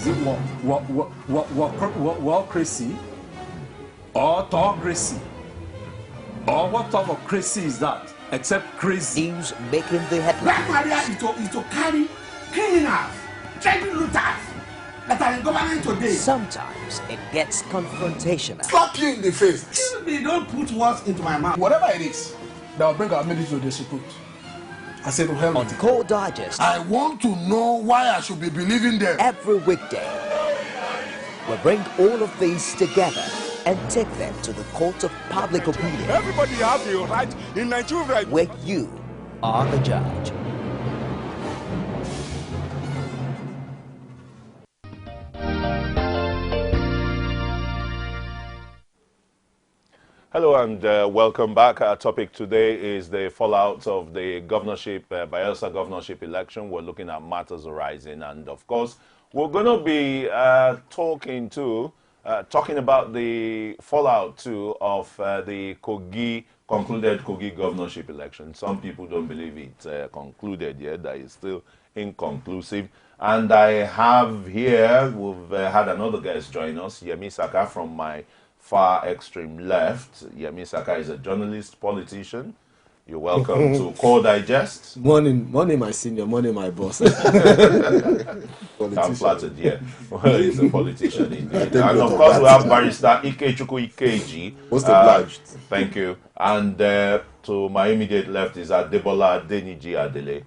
Is it crazy or autocracy? Or what type of crazy is that? Except crazy. News making the headlines. Black Maria is to carry criminals, trading looters that are in government today. Sometimes it gets confrontational. Slap you in the face. Excuse me, don't put words into my mouth. Whatever it is that will bring our military to the support. I said to hell. On Core Digest, I want to know why I should be believing them. every weekday, we bring all of these together and take them to the court of public opinion. Everybody has a right in Nigeria. Where you are the judge. Hello and welcome back. Our topic today is the fallout of the governorship, Bayelsa governorship election. We're looking at matters arising, and of course, we're going to be talking about the fallout too of the concluded Kogi governorship election. Some people don't believe it concluded yet; that is still inconclusive. And I have here, we've had another guest join us, YEMI SAKA from my far extreme left. YEMI SAKA is a journalist, politician. You're welcome to Core Digest. Morning, my senior, morning, my boss. I'm flattered, yeah. Well, he's a politician indeed. And of course, we have barrister IKECHUKWU IKEJI. Most obliged. Thank you. And to my immediate left is ADENIJI-ADELE.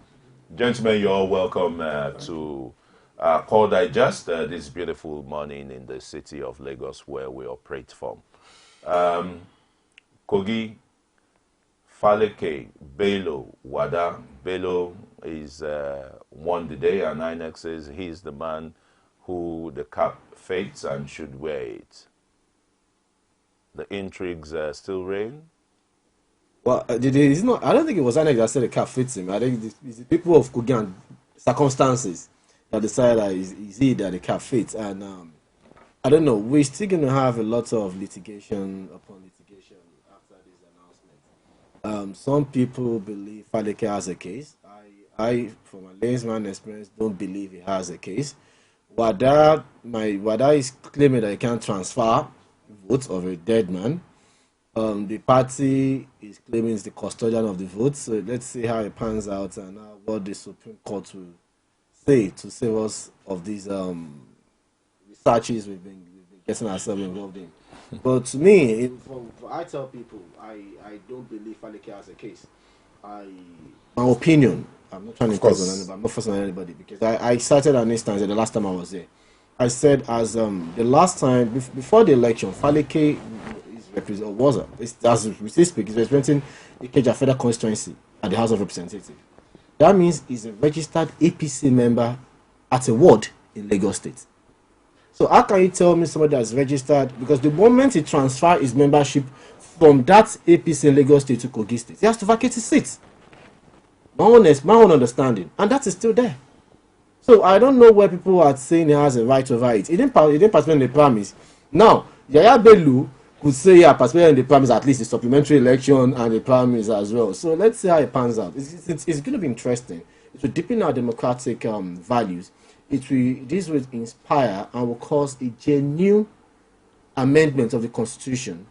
Gentlemen, you're all welcome to Core Digest this beautiful morning in the city of Lagos where we operate from. Kogi, Faleke, Bello, Wada. Bello is won the day, and INEC says he's the man who the cap fits and should wear it. The intrigues still reign? Well, it's not. I don't think it was INEC that said the cap fits him. I think it's the people of Kogi and circumstances that decide that is he that the cap fits. And I don't know. We're still going to have a lot of litigation upon litigation after this announcement. Some people believe Faleke has a case. I, from a layman experience, don't believe he has a case. Wada is claiming that he can't transfer votes of a dead man. The party is claiming it's the custodian of the votes. So let's see how it pans out and what the Supreme Court will say to save us of these researches we've been getting ourselves involved in. But to me, I tell people I don't believe Faleke has a case. My opinion. I'm not trying to force on anybody. I'm not forcing on anybody because I cited an instance the last time I was there. I said as the last time before the election, Faleke as we speak, is representing the IKEJI Federal Constituency at the House of Representatives. That means he's a registered APC member at a ward in Lagos State. So how can you tell me somebody that's registered? Because the moment he transfers his membership from that APC in Lagos State to Kogi State, he has to vacate his seat. My own understanding, and that is still there. So I don't know where people are saying he has a right over it. He didn't participate in the primaries. Now, Yaya Bello could say, yeah, participate in the primaries, at least the supplementary election and the primaries as well. So let's see how it pans out. It's going to be interesting. It will deepen our democratic values. This will inspire and will cause a genuine amendment of the Constitution,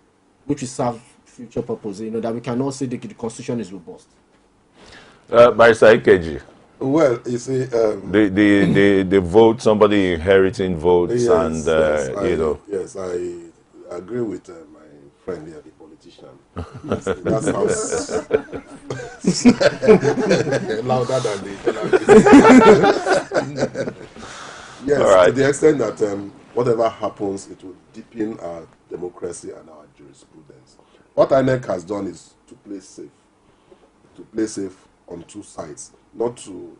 which will serve future purposes. That we cannot say the Constitution is robust. Barrister IKEJI. Well, you see, the vote, somebody inheriting votes, yes, and Yes, I agree with my friend here, the politician. That's how. Louder than the. Yes, right. To the extent that whatever happens, it will deepen our democracy and our jurisprudence. What INEC has done is to play safe. To play safe on two sides, not to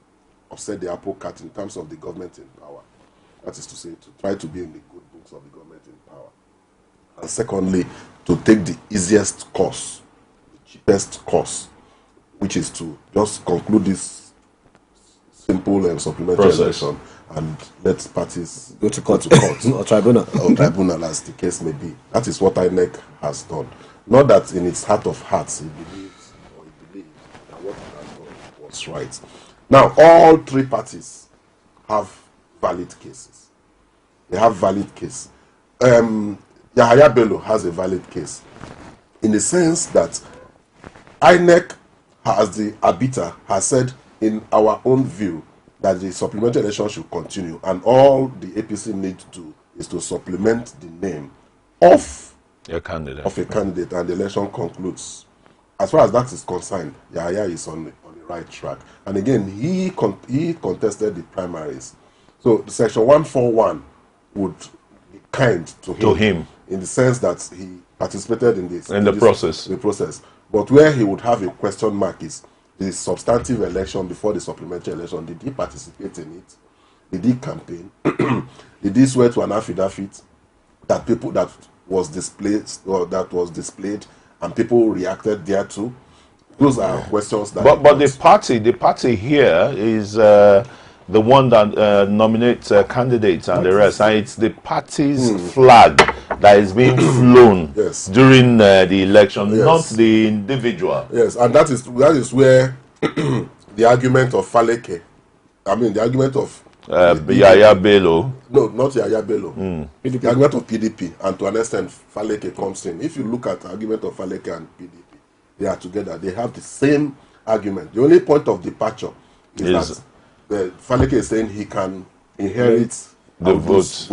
upset the apple cart in terms of the government in power. That is to say, to try to be in the good books of the government in power. And secondly, to take the easiest course, the cheapest course, which is to just conclude this simple and supplementary election and let parties go to court or tribunal. Or tribunal, as the case may be. That is what INEC has done. Not that in its heart of hearts it believes that what it has done was right. Now, all three parties have valid cases. they have valid case. Yahaya Bello has a valid case in the sense that INEC, as the arbiter, has said in our own view that the supplementary election should continue, and all the APC need to do is to supplement the name of a candidate, and the election concludes. As far as that is concerned, Yahaya is on the right track. And again, he contested the primaries. So Section 141 would be kind to him in the sense that he participated in the process. But where he would have a question mark is the substantive election before the supplementary election. Did he participate in it? Did he campaign? Did he swear to an affidavit that was displayed and people reacted thereto? Those are questions that. But the party here is the one that nominates candidates and the rest, and it's the party's flag that is being flown during the election, not the individual. Yes, and that is where the argument of Faleke, the argument of Yahaya Bello. No, not Yahaya Bello. The argument of PDP, and to an extent Faleke comes in. If you look at the argument of Faleke and PDP, they are together. They have the same argument. The only point of departure is that Faleke is saying he can inherit the votes.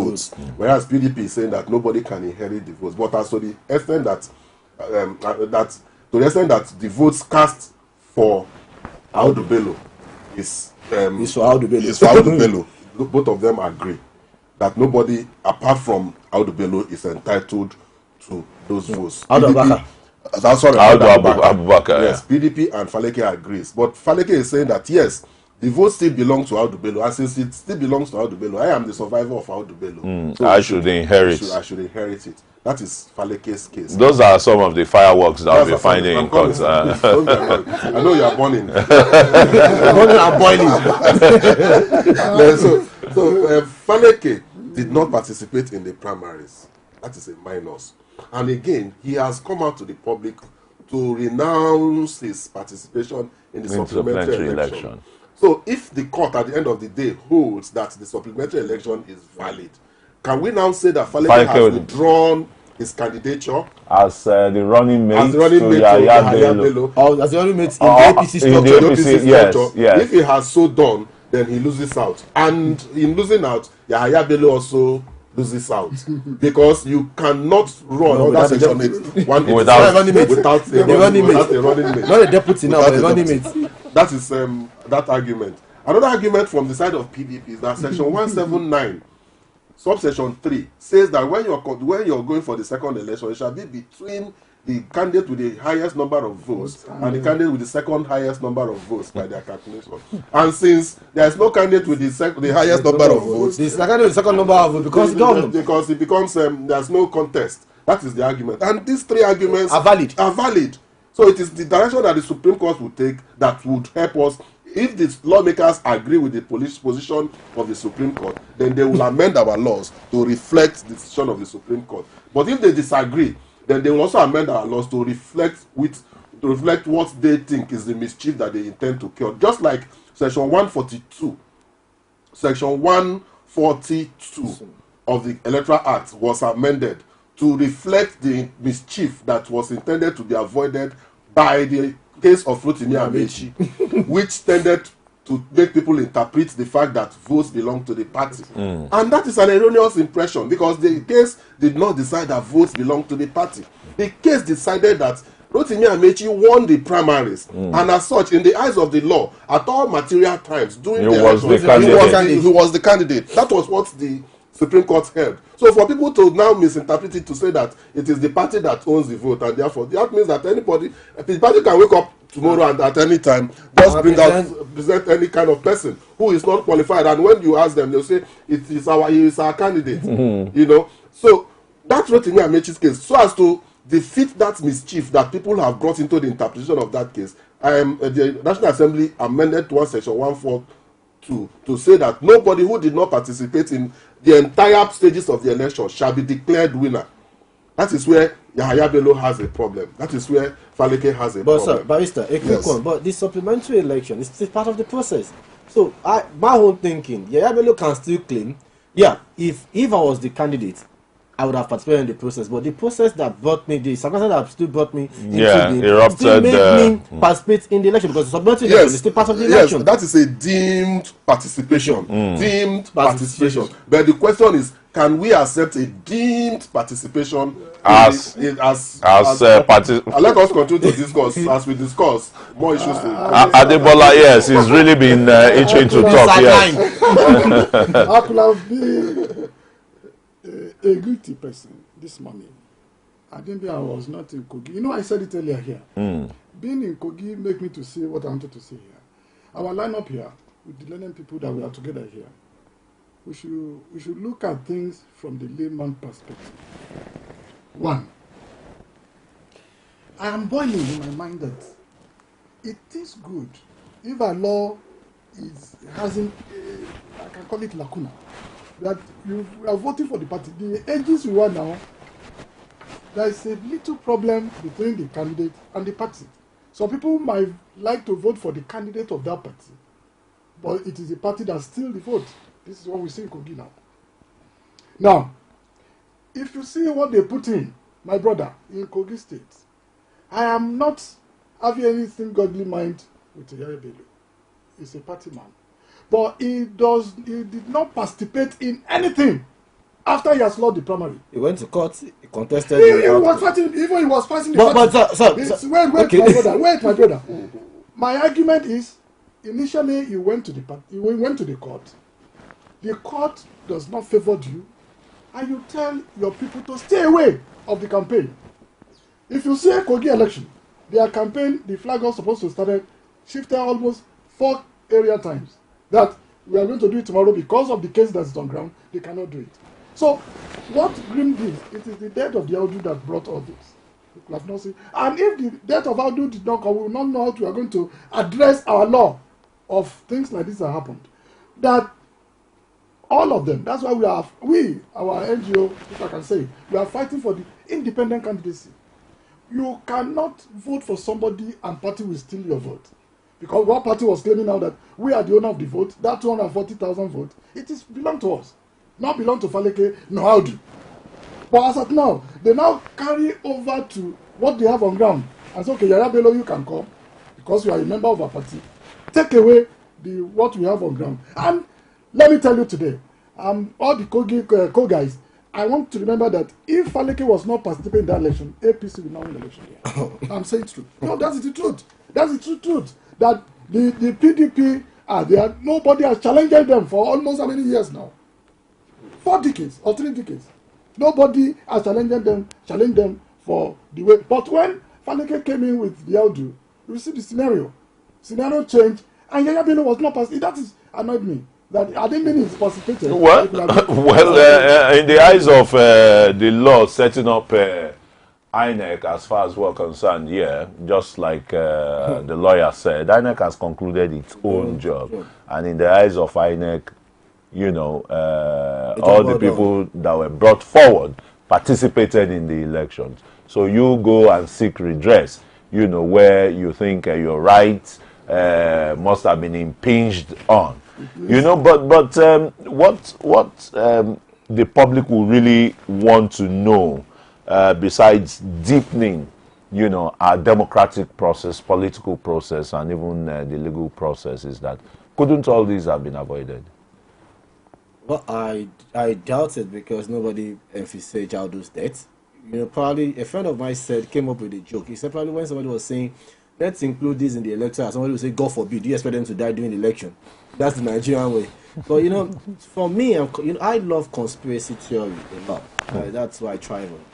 Whereas PDP is saying that nobody can inherit the votes. But as to the extent that the votes cast for Audu Bello is for Audu Bello. Both of them agree that nobody apart from Audu Bello is entitled to those votes. Audu Abubakar. Yes, PDP and Faleke agrees. But Faleke is saying that yes, the vote still belongs to Audu Bello, and since it still belongs to Audu Bello, I am the survivor of Audu Bello. So I should inherit. I should inherit it. That is Faleke's case. Those are some of the fireworks that we're finding in court. I know you are burning. So Faleke did not participate in the primaries. That is a minus. And again, he has come out to the public to renounce his participation in the supplementary election. So if the court at the end of the day holds that the supplementary election is valid, can we now say that Faleke has withdrawn his candidature as the running mate to Yahaya Bello? As the running mate in the APC structure? Yes. If he has so done, then he loses out. And in losing out, Yahaya Bello also loses out. Because you cannot run under Section 8 without a running mate. Not a deputy now, but a running mate. That is that argument. Another argument from the side of PDP is that Section 179 subsection 3 says that when you're going for the second election, it shall be between the candidate with the highest number of votes and the candidate with the second highest number of votes by their calculation. And since there is no candidate with the highest number of votes, the candidate with the second number of votes because it becomes there's no contest. That is the argument. And these three arguments are valid. So it is the direction that the Supreme Court will take that would help us. If the lawmakers agree with the position of the Supreme Court, then they will amend our laws to reflect the decision of the Supreme Court. But if they disagree, then they will also amend our laws to reflect what they think is the mischief that they intend to cure. Just like Section 142 of the Electoral Act was amended to reflect the mischief that was intended to be avoided by the case of Rotimi Amechi, which tended to make people interpret the fact that votes belong to the party. And that is an erroneous impression, because the case did not decide that votes belong to the party. The case decided that Rotimi Amechi won the primaries, and as such, in the eyes of the law, at all material times during the election, he was the candidate. That was what the Supreme Court held. So for people to now misinterpret it to say that it is the party that owns the vote, and therefore that means that the party can wake up tomorrow and at any time just present any kind of person who is not qualified, and when you ask them, they'll say he is our candidate. So that's what in Amechi's case. So as to defeat that mischief that people have brought into the interpretation of that case, the National Assembly amended to Section 142 to say that nobody who did not participate in the entire stages of the election shall be declared winner. That is where Yahaya Bello has a problem. That is where Faleke has a problem. Sir, Barrister, a quick one. But the supplementary election is still part of the process. So my whole thinking, Yahaya Bello can still claim Yeah, if I was the candidate, I would have participated in the process. But the process that brought me, the circumstance that still brought me into the, still made me participate in the election, because the supplementary election is still part of the election. Yes, that is a deemed participation. Deemed participation. But the question is, can we accept a deemed participation let us continue to discuss as we discuss more issues. Adebola, yes, he's really been itching to talk. Yes. I could have been a guilty person this morning. I think I was not in Kogi. You know, I said it earlier here. Being in Kogi make me to see what I wanted to say here. Our lineup here with the learning people that we are together here. We should look at things from the layman perspective. One, I am boiling in my mind that it is good if a law hasn't, I can call it lacuna, that you are voting for the party. The ages we are now, there is a little problem between the candidate and the party. Some people might like to vote for the candidate of that party, but it is the party that steals the vote. This is what we see in Kogi now. Now, if you see what they put in, my brother, in Kogi State, I am not having anything godly mind with YEMI. He's a party man. But he did not participate in anything after he has lost the primary. He went to court, he contested. He was fighting, even he was passing the party. Wait, my brother. My argument is, initially he went to the court. The court does not favor you, and you tell your people to stay away of the campaign. If you see a Kogi election, their campaign, the flag was supposed to start shifted almost 4 area times. That we are going to do it tomorrow because of the case that is on ground, they cannot do it. So, what Grim did, it is the death of the Audu that brought all this. People have not seen. And if the death of Audu did not come, we will not know how we are going to address our law of things like this that happened. That all of them, that's why our NGO, if I can say, we are fighting for the independent candidacy. You cannot vote for somebody and party will steal your vote. Because one party was claiming now that we are the owner of the vote, that 240,000 vote, it is belong to us. Not belong to Faleke, no Audu. But as of now, they now carry over to what they have on ground. And say, okay, Yaya Bello, you can come, because you are a member of our party. Take away what we have on ground. And let me tell you today, all the co guys, I want to remember that if Faleke was not participating in that election, APC will not win the election here. I'm saying it's true. No, that's the truth. That's the true truth. That the PDP, nobody has challenged them for almost how many years now? 4 decades or 3 decades. Nobody has challenged them for the way. But when Faleke came in with the Audu, you see the scenario. Scenario changed, and Yaya Bello was not participating. That is annoyed me. That Adeniyi is participating. Well, in the eyes of the law setting up INEC, as far as we're concerned, just like the lawyer said, INEC has concluded its own job. And in the eyes of INEC, you know, all the people that were brought forward participated in the elections. So you go and seek redress, you know, where you think your rights must have been impinged on. You know, but what the public will really want to know, besides deepening, you know, our democratic process, political process, and even the legal process, is that couldn't all these have been avoided? Well, I doubt it, because nobody emphasized Audu's death. You know, probably a friend of mine came up with a joke. He said probably when somebody was saying, let's include this in the electoral, somebody would say, God forbid, do you expect them to die during the election? That's the Nigerian way. But, you know, for me, I love conspiracy theory a lot. That's why I thrive on.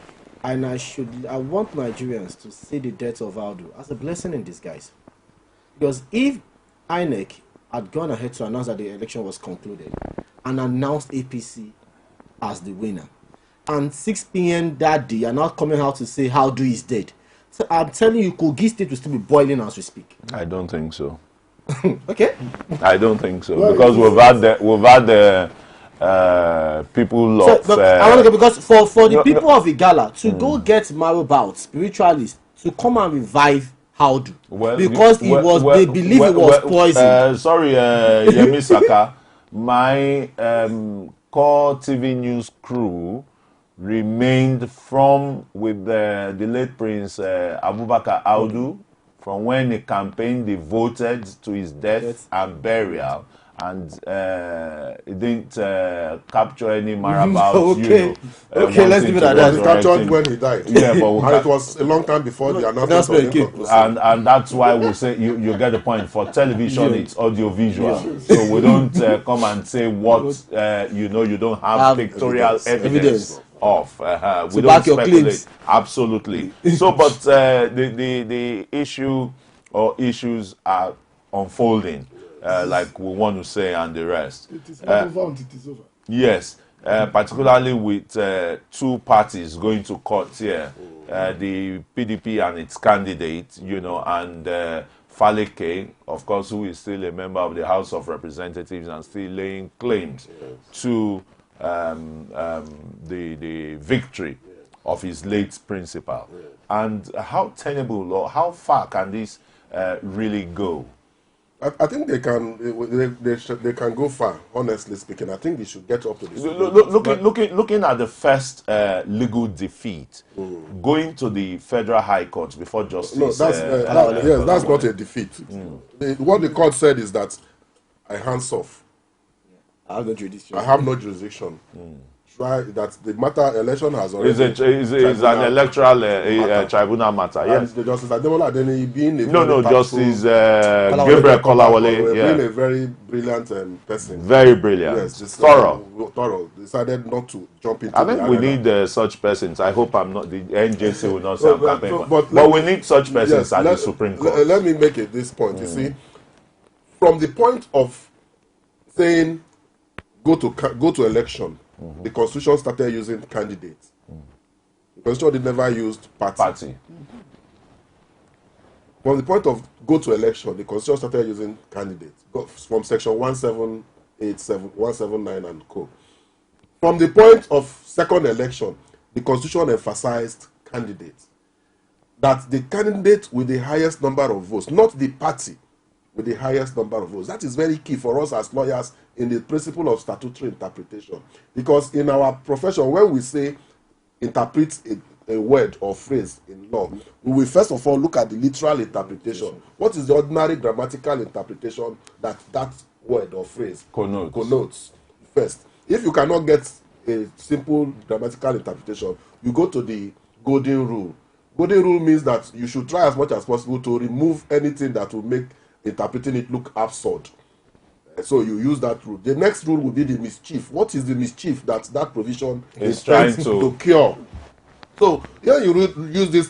And I want Nigerians to see the death of Audu as a blessing in disguise. Because if INEC had gone ahead to announce that the election was concluded and announced APC as the winner, and 6 p.m. that day, are not coming out to say Audu is dead, so I'm telling you, Kogi State will still be boiling as we speak. I don't think so. Okay. I don't think so, because we've had the people of. Because for the people of Igala to go get Marobout spiritualists to come and revive Audu, because they believe it was poison. Sorry, Yemi Saka, my core TV news crew remained with the late Prince Abubakar Audu, from when he campaigned, they voted to his death and burial, and it didn't capture any marabout. Okay, you know, okay, let's leave it at It was that. captured when he died. Yeah, but and it was a long time before the announcement of income. and that's why we say you get the point. For television, it's audio visual, so we don't come and say what you know. You don't have pictorial evidence of. We don't speculate. Absolutely. So, but the issue or issues are unfolding, like we want to say, and the rest. It is not over until it is over. Yes, particularly with two parties going to court here, the PDP and its candidate, you know, and Faleke, of course, who is still a member of the House of Representatives and still laying claims to the victory of his late principal. And how tenable or how far can this really go? I think they can go far. Honestly speaking, I think they should get up to this. Looking at the first legal defeat, going to the Federal High Court before Justice. No, that's not a defeat. What the court said is that I hands off. I have no jurisdiction. I have no jurisdiction. Try that the matter election has already. Is an electoral tribunal matter. Yes. The Justice ADENIJI-ADELE being a Justice Gabriel Kolawole, being a very brilliant person. Very brilliant. Yes, thorough. Decided not to jump into. I think we need such persons. I hope I'm not the NJC will not say I'm campaigning, but we need such persons at the Supreme Court. Let me make it this point. You see, from the point of saying go to election. The Constitution started using candidates. The Constitution never used party. From the point of go to election, the Constitution started using candidates. From section 1787, 179 and co. From the point of second election, the Constitution emphasized candidates. That the candidate with the highest number of votes, not the party with the highest number of votes. That is very key for us as lawyers in the principle of statutory interpretation. Because in our profession, when we say interpret a word or phrase in law, we will first of all look at the literal interpretation. What is the ordinary grammatical interpretation that word or phrase connotes first? If you cannot get a simple grammatical interpretation, you go to the golden rule. Golden rule means that you should try as much as possible to remove anything that will make interpreting it look absurd. So you use that rule. The next rule will be the mischief. What is the mischief that provision is trying to cure? So here you use this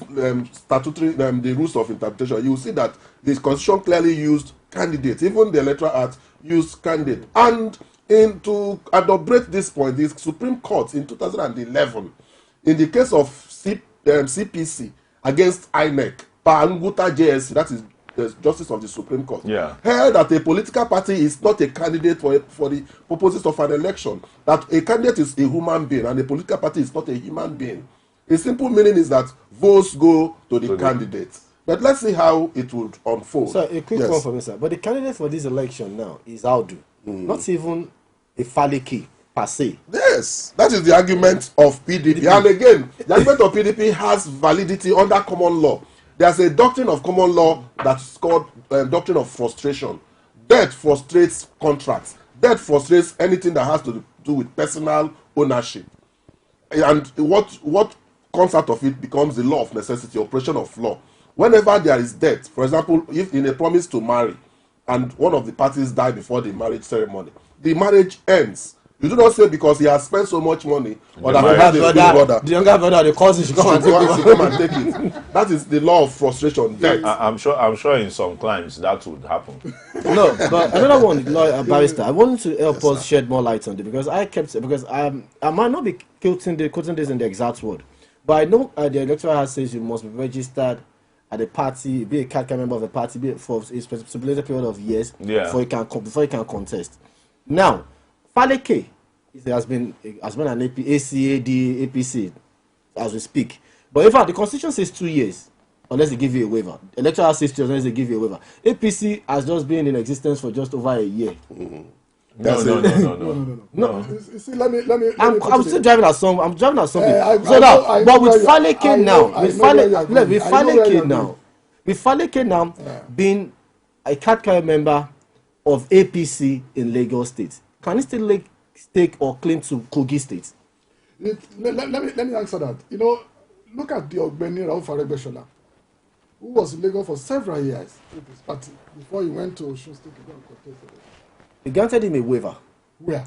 statutory, the rules of interpretation. You will see that this Constitution clearly used candidates. Even the Electoral Act used candidate. And to adorate this point, the Supreme Court in 2011, in the case of CPC against INEC, Panguta JSC, that is the Justice of the Supreme Court, held that a political party is not a candidate for the purposes of an election. That a candidate is a human being and a political party is not a human being. A simple meaning is that votes go to the candidate. But let's see how it would unfold. So a quick one for me, sir. But the candidate for this election now is Audu, not even a Faleke per se. Yes, that is the argument of PDP. And again, the argument of PDP has validity under common law. There's a doctrine of common law that's called doctrine of frustration. Debt frustrates contracts. Debt frustrates anything that has to do with personal ownership. And what comes out of it becomes the law of necessity, operation of law. Whenever there is debt, for example, if in a promise to marry, and one of the parties die before the marriage ceremony, the marriage ends. You do not say because he has spent so much money, or that the younger brother, the cousin should come and take it. That is the law of frustration. I'm sure in some climes that would happen. No, but another one, lawyer barrister. I wanted to help us shed more light on it because I might not be quoting this in the exact word, but I know the electoral act says you must be registered at the party, be a card member of the party, be for a stipulated period of years before you can contest. Now, Faleke has been an ACAD, APC as we speak. But in fact, the Constitution says 2 years unless they give you a waiver. Electoral says 2 years unless they give you a waiver. APC has just been in existence for just over a year. No. See, let me. I'm still driving at some. I'm driving at something. But with Faleke now, being a card member of APC in Lagos State, can he still stake or claim to Kogi State? Let me answer that. You know, look at the Ogbeni Rauf Aregbesola, who was in Lagos for several years with his party before he went to Osun State to go and contest election. They granted him a waiver. Where?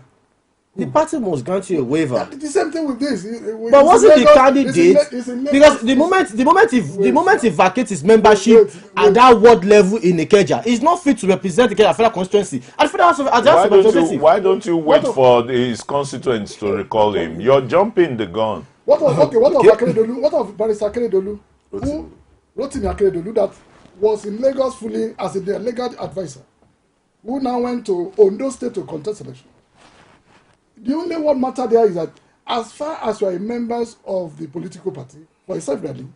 The party must grant you a waiver. The same thing with this. But wasn't the candidate? Because the moment he vacates his membership at that ward level in IKEJI, he's not fit to represent IKEJI federal constituency. Why don't you wait for his constituents to recall him? You're jumping the gun. What of Akeredolu? What of Barrister Akeredolu? Who Rotimi Akeredolu that was in Lagos fully as a legal advisor, who now went to Ondo State to contest election. The only one matter there is that as far as you are members of the political party, for a self-rally,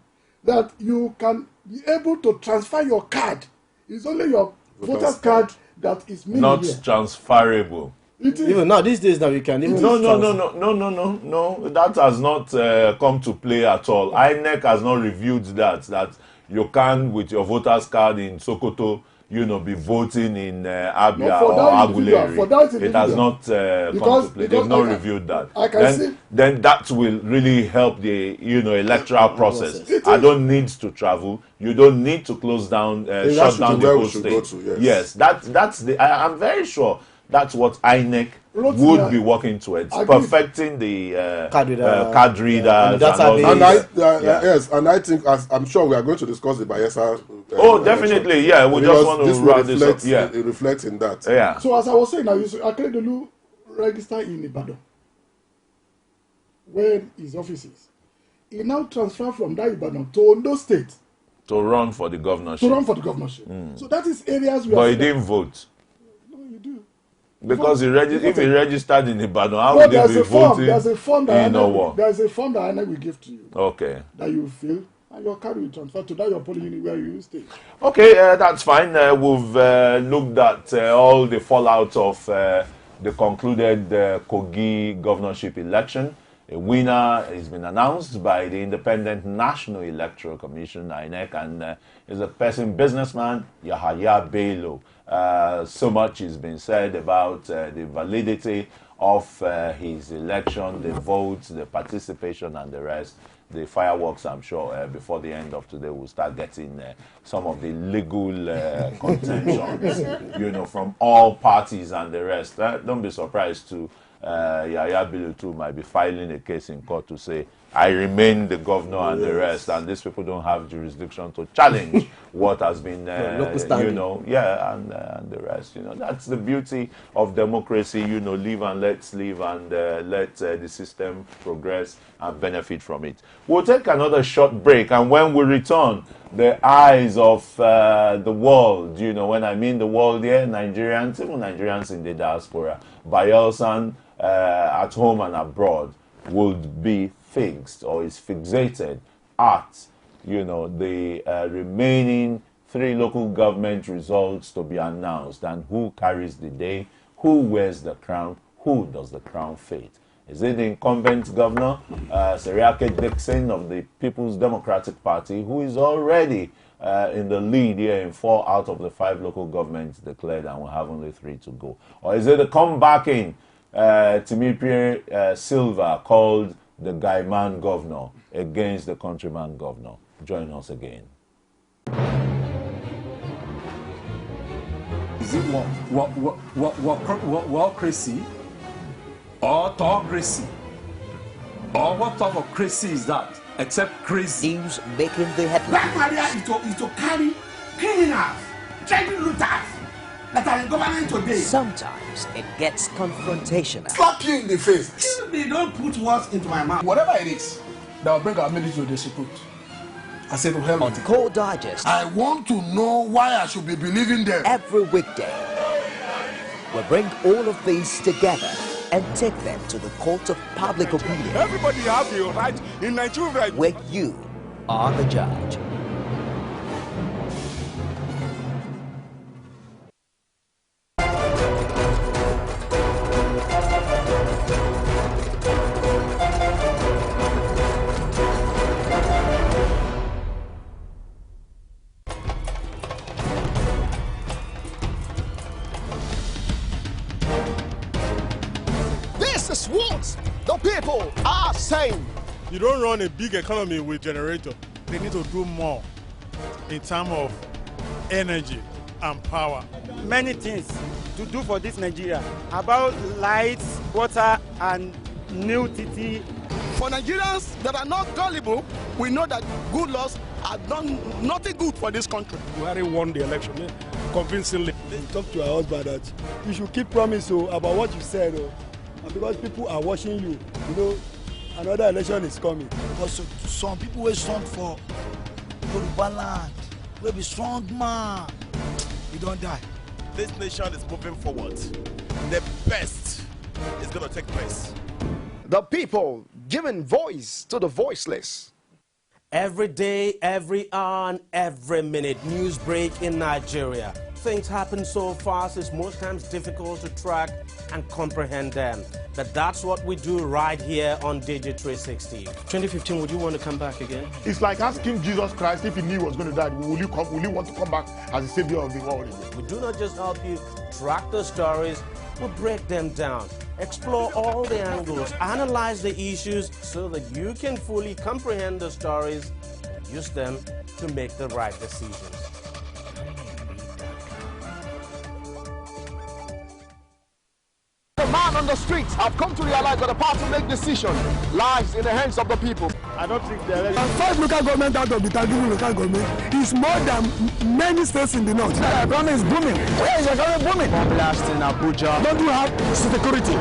that you can be able to transfer your card. It's only your voter's card that is not here. Transferable. Even now, these days, now you can even. No. That has not come to play at all. INEC has not reviewed that you can, with your voter's card in Sokoto, be voting in Abia or Aguleri. It has not come to play. They've not reviewed that. Then that will really help the electoral process. I don't need to travel. You don't need to close down, shut down the whole state. Yes, that's the. I'm very sure that's what INEC would be working towards, perfecting the card readers and all this. Yes, and I think, as I'm sure we are going to discuss the Bayelsa. Definitely, yeah. We just want to round this up. Yeah, it reflects in that. Yeah. So as I was saying, now Akeredolu registered in Ibadan, where his office is. He now transferred from that Ibadan to Ondo State to run for the governorship. So that is areas where. But he didn't vote. Because if he registered in Ibadan, how would he be voting? There's a form that INEC will give to you. Okay. That you fill, and your card will transfer to that your polling unit where you stay. Okay, that's fine. We've looked at all the fallout of the concluded Kogi governorship election. A winner has been announced by the Independent National Electoral Commission, INEC, and is a businessman, Yahaya Bello. So much has been said about the validity of his election, the votes, the participation, and the rest. The fireworks, I'm sure, before the end of today, we'll start getting some of the legal contentions, from all parties and the rest. Don't be surprised to Yahaya Bello too might be filing a case in court to say, I remain the governor and the rest, and these people don't have jurisdiction to challenge what has been, and the rest. That's the beauty of democracy. Live and let's live, and let the system progress and benefit from it. We'll take another short break, and when we return, the eyes of the world. When I mean the world here, Nigerians, even Nigerians in the diaspora, Bayelsan at home and abroad, would be fixed or is fixated at the remaining 3 local government results to be announced, and who carries the day, who wears the crown, who does the crown fit. Is it the incumbent governor, Seriake Dixon of the People's Democratic Party, who is already in the lead here in 4 out of the 5 local governments declared, and will have only 3 to go? Or is it the comebacking Timipire Silva, called the Gaiman governor, against the countryman governor? Join us again. Is it warocracy or autocracy? Or what type of crazy is that? Except crazy. News making the headlines. Black Maria is to carry criminals, trading looters that are in government today. Sometimes it gets confrontational. Slap you in the face. Excuse me, don't put words into my mouth. Whatever it is that will bring our military to disrepute, I say to hell. On Core Digest, I want to know why I should be believing them. Every weekday, we'll bring all of these together and take them to the court of public opinion. Everybody have the right in Nigeria, where you are the judge. is what the people are saying. You don't run a big economy with generator. They need to do more in terms of energy and power. Many things to do for this Nigeria about lights, water, and new TT. For Nigerians that are not gullible, we know that good laws have done nothing good for this country. Buhari won the election convincingly. Talk to your husband that you should keep promise about what you said, and because people are watching you, you know, another election is coming. Because some people will stand for Yoruba land, will be strong man, you don't die. This nation is moving forward. The best is going to take place. The people giving voice to the voiceless. Every day, every hour, and every minute, news break in Nigeria. Things happen so fast, it's most times difficult to track and comprehend them. But that's what we do right here on Digi 360. 2015, would you want to come back again? It's like asking Jesus Christ if he knew he was going to die, will you want to come back as the savior of the world again? We do not just help you track the stories, we break them down, explore all the angles, analyze the issues so that you can fully comprehend the stories and use them to make the right decisions. The man on the streets have come to realize that the power to make decisions lies in the hands of the people. I don't think there is. 5 local government out of the 30 local government is more than many states in the north. The economy is booming. Where is the economy booming? Blast in Abuja. Don't you have security?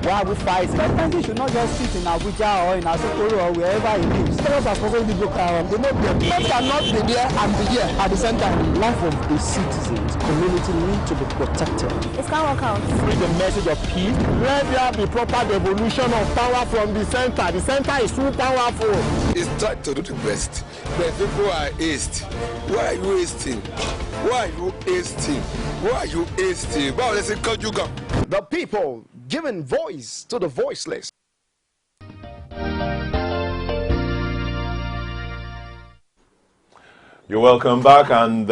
Why are we fighting? President should not just sit in Abuja or in Asokoro or wherever he lives. Those are supposed to be Boko Haram. They know them. They cannot be there and be here at the same time. Life of the citizens, community need to be protected. It can't work out. Bring the message of peace. Let there be proper devolution of power from the center. The center is too powerful. It's time to do the best. But people are hasty. Why are you hasting? Why are you hasting? Why are you hasting? Well, let's say, the people giving voice to the voiceless. You're welcome back, and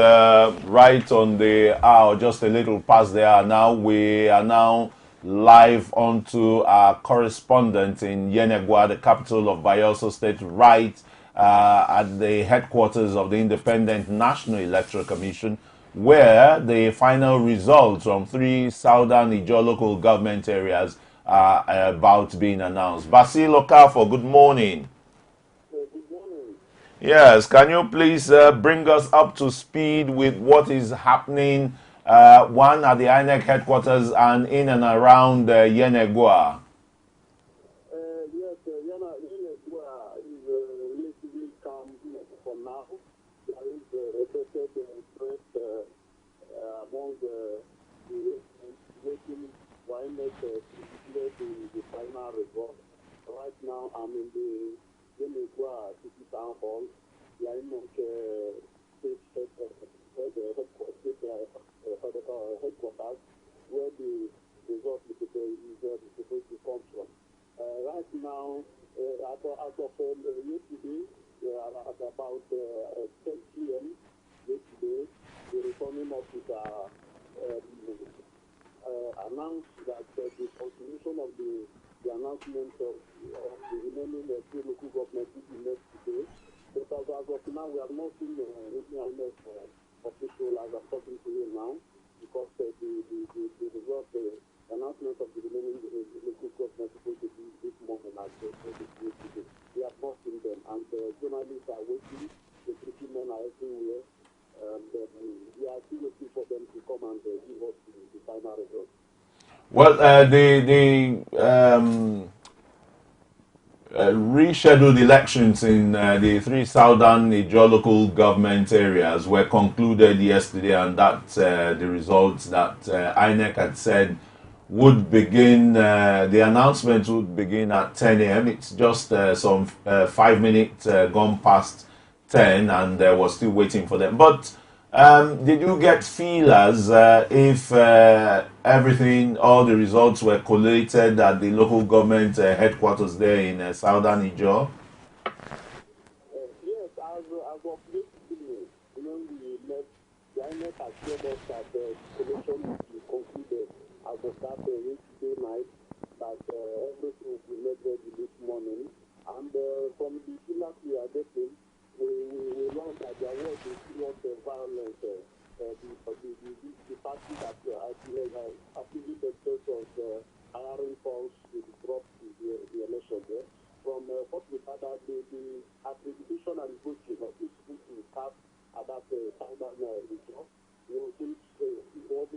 right on the hour, just a little past the hour now, we are now live onto our correspondent in Yenegua, the capital of Bayelsa State, right at the headquarters of the Independent National Electoral Commission, where the final results from 3 southern Ijaw local government areas are about being announced. Basil Okafor, good morning. Good morning. Yes, can you please bring us up to speed with what is happening, one at the INEC headquarters and in and around Yenegua? Yes, Yenegua is relatively calm for now. There is a protested interest among the waiting for INEC to declare the final result. Right now, I'm in the Yenegua City Town Hall, the INEC state headquarters, where the result is supposed to come from. Right now, as of yesterday, at about 10 p.m. yesterday, the returning officer announced that the continuation of the announcement of the remaining 3 local governments will be made today. But as of now, we have not seen any official as I'm talking to you now, because the result, the announcement of the remaining local government is going to be this morning as today. We have not seen them, and the journalists are waiting, the security men are everywhere, and we are still waiting for them to come and give us the final result. Well, rescheduled elections in the 3 southern Ijaw local government areas were concluded yesterday, and that the results that INEC had said would begin, the announcement would begin at 10 a.m. It's just some 5 minutes gone past 10, and we're still waiting for them. But did you get feelers if everything, all the results were collated at the local government headquarters there in southern Ijaw? Yes, as of yesterday, when we left, the INEC has told us that the collation will be concluded as of that yesterday night. that everything will be made ready this morning. And from the signals we are getting, we learned that there was a serious violence. The party that actively themselves was hiring falls to disrupt the election there. From what we had, the accreditation and voting of each people we have at that southern region.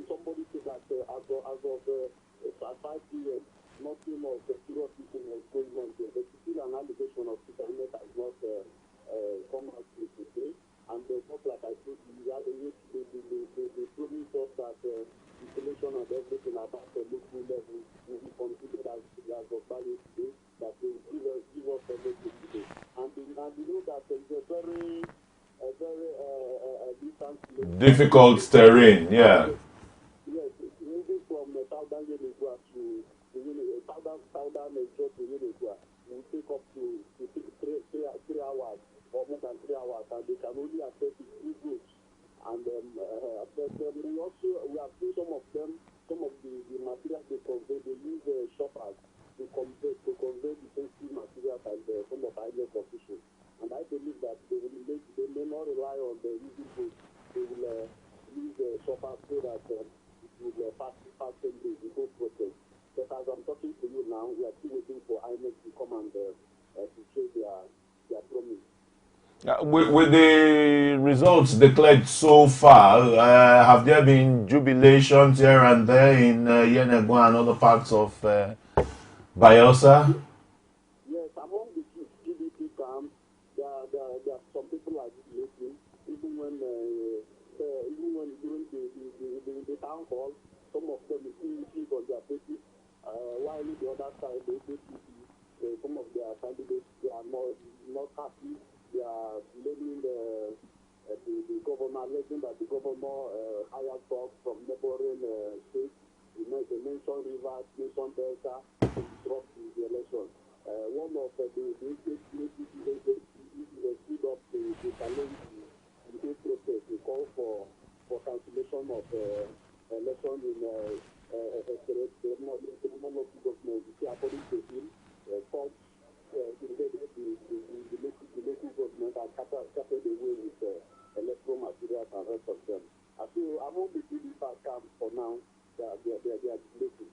Somebody said that as of 5 p.m., nothing of the serious thing was going on there. But still an allegation of internet has not come out today. And just like I said, they promised us that installation and everything about the local level will be considered as of value today, that they will give us everything today. And you know that there is a very difficult terrain, yeah. Yes, moving from southern Yenegua to southern Nigeria to Yenegua will take up to 3 hours or more than 3 hours, and they can only access it through roads. And we have seen some of the materials they convey. They use shoppers to convey the sensitive materials and some of the INEC officials. And I believe that they may not rely on the using roads. They will use shoppers so that it will pass the whole process. But as I'm talking to you now, we are still waiting for INEC to come and to show their promise. With the results declared so far, have there been jubilations here and there in Yenegua and other parts of Bayelsa? Yes, among the GDP camps, there are some people are jubilating, even when during the town hall, some of them is still on their faces, while the other side, some of their candidates, they are not happy. They are blaming the governor, alleging that the governor hired folks from neighboring states. They mentioned Rivers, mentioned Delta to disrupt the election. One of the stood up to challenge the whole process. They call for cancellation of election in local government. According to him, folks the local government and carried away with electoral materials and rest of them. I feel among the PDP camps for now, they are making.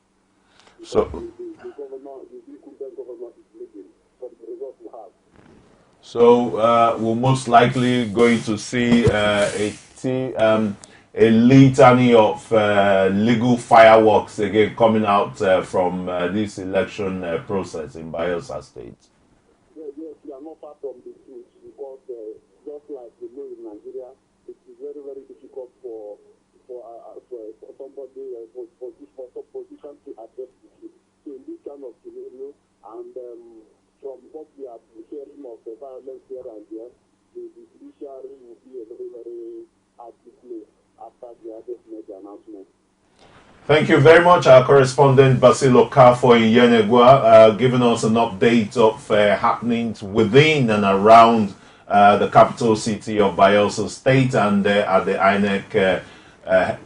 So the governor, the governor is making from the results we have. So we're most likely going to see a litany of legal fireworks again coming out from this election process in Bayelsa State. Yes, we are not far from the truth because just like we know in Nigeria, it is very, very difficult for somebody for some position to address the truth. So in this kind of scenario, and from what we are hearing of the violence here and there, the judiciary will be a very, very active place after the others made the announcement. Thank you very much, our correspondent Basil Okafo in Yenegua, giving us an update of happenings within and around the capital city of Bayelsa State and at the INEC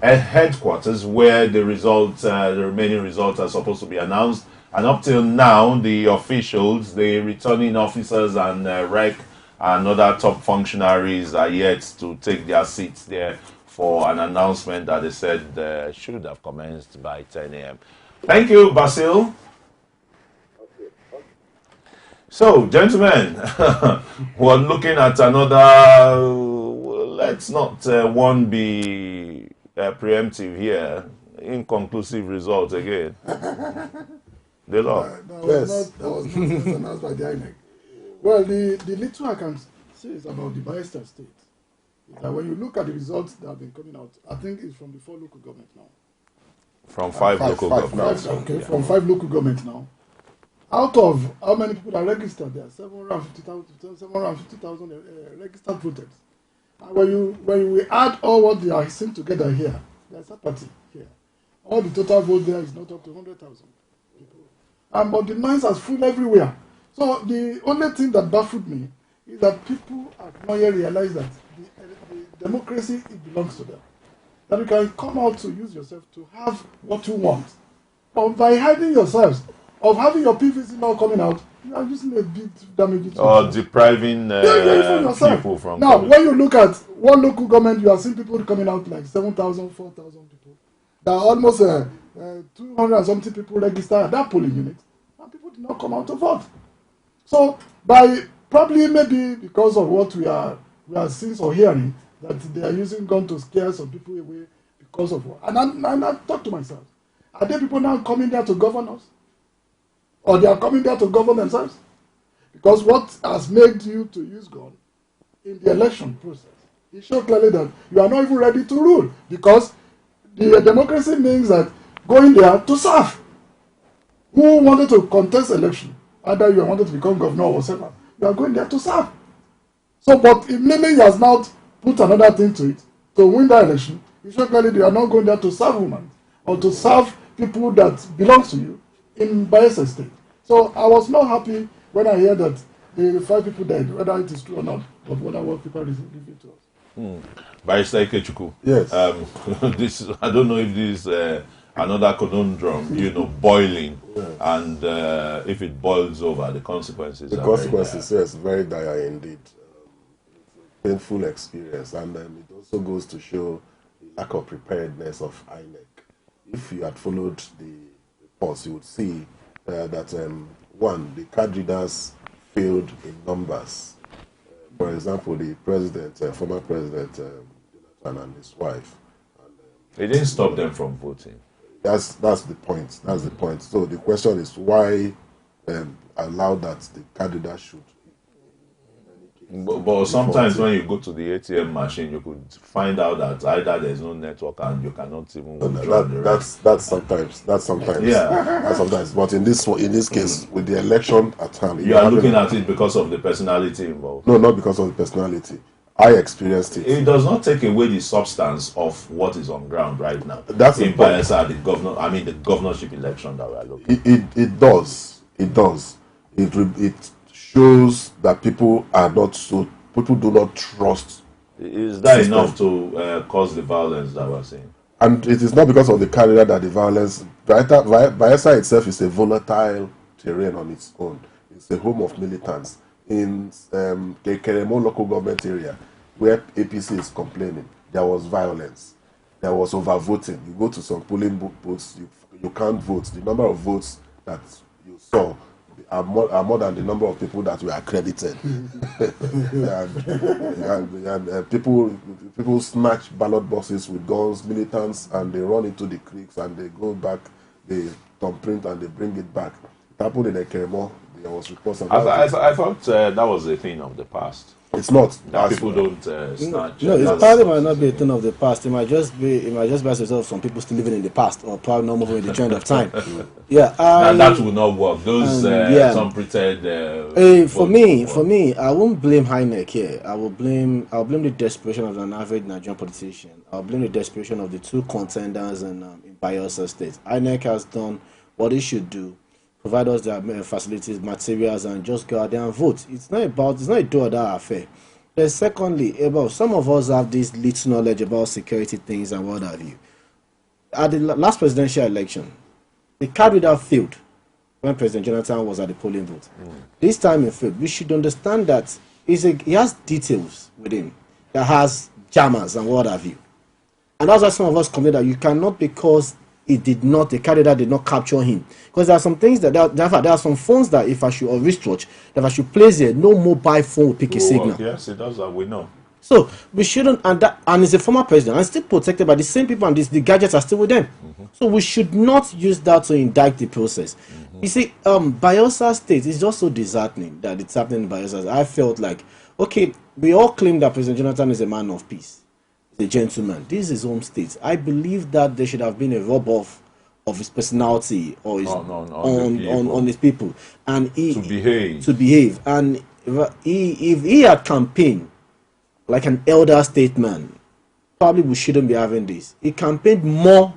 headquarters, where the remaining results are supposed to be announced. And up till now, the officials, the returning officers and REC and other top functionaries are yet to take their seats there for an announcement that they said should have commenced by 10 a.m. Thank you, Basil. So, gentlemen, we're looking at another, let's not one be preemptive here, inconclusive results again. The law. That was not announced by the INEC. Well, the little I can say is about the Bayelsa State. That when you look at the results that have been coming out, I think it's from the 4 local governments now. From 5 local governments. Okay, from 5 local governments now. Out of how many people are registered there? 750,000 registered voters. And when we add all what they are saying together here, there's a party here. All the total vote there is not up to 100,000 people. But the noise has full everywhere. So the only thing that baffled me is that people have not yet realized that the democracy, it belongs to them. That you can come out to use yourself to have what you want. But by hiding yourselves of having your PVC not coming out, you are using a big damage. Or depriving people from now, coming. when you look at one local government, you are seeing people coming out like 7,000, 4,000 people. There are almost 200 and something people registered at that polling unit, and people did not come out to vote. So, by probably maybe because of what we are seeing or hearing, that they are using gun to scare some people away because of what. And I thought to myself, are there people now coming there to govern us? Or they are coming there to govern themselves? Because what has made you to use gun in the election process, it shows clearly that you are not even ready to rule. Because the democracy means that going there to serve. Who wanted to contest election? Either you wanted to become governor or whatever. You are going there to serve. So, but immediately he has now put another thing to it. To win the election, it shows clearly you are not going there to serve women or to serve people that belong to you in Bayelsa State. So I was not happy when I heard that the 5 people died, whether it is true or not, but what people are giving to us. Barrister IKECHUKWU. Yes. This I don't know if this is another conundrum, boiling, and if it boils over, the consequences. The consequences, yes, very dire indeed. Painful experience, and it also goes to show the lack of preparedness of INEC. If you had followed the reports, you would see that one, the card readers failed in numbers. For example, the president, former president Jonathan and his wife. It didn't stop them from voting. That's the point. That's the point. So the question is why allow that the card reader should. But sometimes when you go to the ATM machine, you could find out that either there's no network and you cannot even withdraw that's sometimes. Yeah. That's sometimes. But in this case, with the election at hand, you are looking at it because of the personality involved. No, not because of the personality. I experienced it. It does not take away the substance of what is on ground right now. That's in Bayelsa, the governorship election that we are looking. It does. It shows that people do not trust. Is that system enough to cause the violence that we're seeing? And it is not because of the carrier that the violence. Bayelsa itself is a volatile terrain on its own. It's a home of militants. In the Keremo local government area, where APC is complaining, there was violence. There was overvoting. You go to some polling booths, you can't vote. The number of votes that you saw are more than the number of people that were accredited. and people snatch ballot boxes with guns, militants, and they run into the creeks and they go back, they thumbprint and they bring it back. It happened in Ekemo. There was reports about I thought that was a thing of the past. It's not. That people don't snatch. No, it probably might not be a thing of the past. It might just be as a result of some people still living in the past or probably not moving with the trend of time. That will not work. Those some pretend. For me, I won't blame INEC here. I'll blame the desperation of an average Nigerian politician. I'll blame the desperation of the 2 contenders in Bayelsa State. INEC has done what it should do. Provide us their facilities, materials, and just go out there and vote. It's not a do or die affair. Then secondly, some of us have this little knowledge about security things and what have you. At the last presidential election, the card reader failed when President Jonathan was at the polling booth. This time it failed. We should understand that he has details with him that has jammers and what have you. And that's why some of us complain that you cannot, because the card reader did not capture him, because there are some things there are some phones that if I should, or wristwatch that if I should place here, no mobile phone will pick a signal. Yes, it does that, we know. So we shouldn't, and he's a former president and still protected by the same people, and the gadgets are still with them. So we should not use that to indict the process. You see, Bayelsa State is just so disheartening that it's happening in Bayelsa. I felt like, okay, we all claim that President Jonathan is a man of peace. The gentleman. This is his home state. I believe that there should have been a rub-off of his personality or his on his people, and to behave. And if he had campaigned like an elder statesman, probably we shouldn't be having this. He campaigned more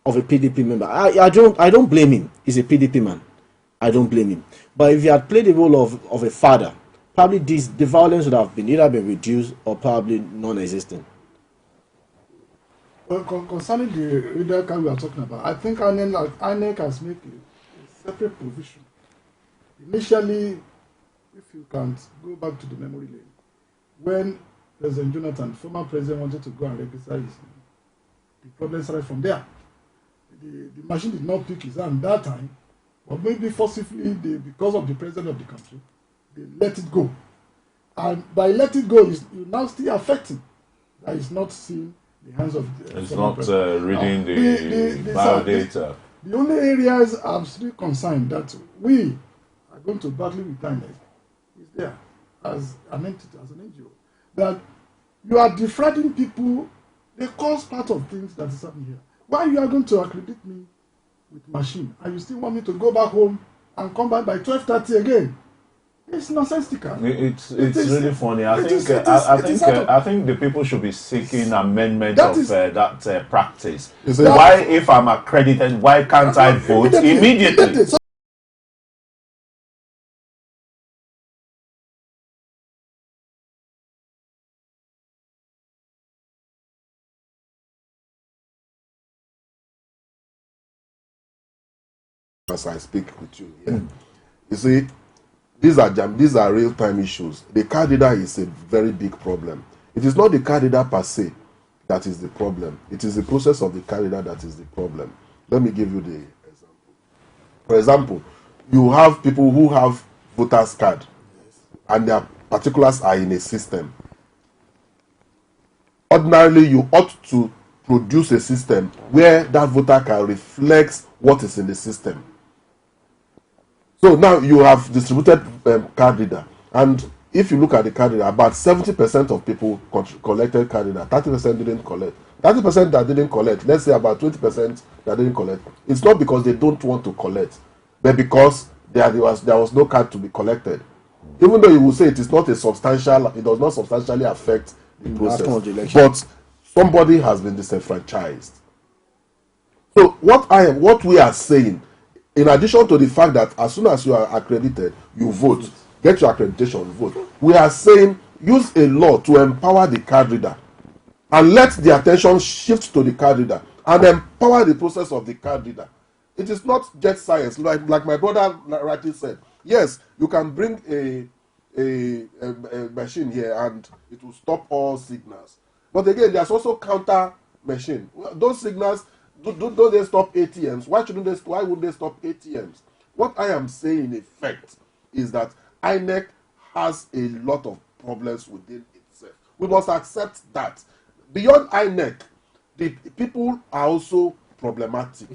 of a PDP member. I don't blame him. He's a PDP man. I don't blame him. But if he had played the role of a father, probably the violence would have been either reduced or probably non-existent. Well, concerning the reader card we are talking about, I think INEC has made a separate provision. Initially, if you can't go back to the memory lane, when President Jonathan, former president, wanted to go and register his name, the problem started from there. The machine did not pick his hand that time, but maybe forcibly, because of the president of the country, they let it go. And by letting go, it's now still affecting. That is not seeing the hands of the It's not reading the biodata. The only areas I'm still concerned that we are going to battle with INEC is there as an entity, as an NGO. That you are defrauding people, they cause part of things that is happening here. Why you are going to accredit me with machine and you still want me to go back home and come back by 12:30 again? It's nonsensical. It's really funny. I think the people should be seeking amendment of that practice. Why, if I'm accredited, why can't I vote immediately? As I speak with you here, you see, these are real-time issues. The card reader is a very big problem. It is not the card reader per se that is the problem. It is the process of the card reader that is the problem. Let me give you the example. For example, you have people who have voters card and their particulars are in a system. Ordinarily, you ought to produce a system where that voter card reflects what is in the system. So now you have distributed card reader, and if you look at the card reader, about 70% of people collected card reader, 30% didn't collect. 30% that didn't collect, let's say about 20% that didn't collect. It's not because they don't want to collect, but because there was no card to be collected. Even though you will say it is not a substantial, it does not substantially affect the process, but somebody has been disenfranchised. So what we are saying, in addition to the fact that as soon as you are accredited, you vote, get your accreditation, vote. We are saying use a law to empower the card reader and let the attention shift to the card reader and empower the process of the card reader. It is not just science, like my brother rightly said. Yes, you can bring a machine here and it will stop all signals. But again, there's also counter machine. Those signals, don't they stop ATMs? Why would they stop ATMs? What I am saying in effect is that INEC has a lot of problems within itself. We must accept that. Beyond INEC, the people are also problematic.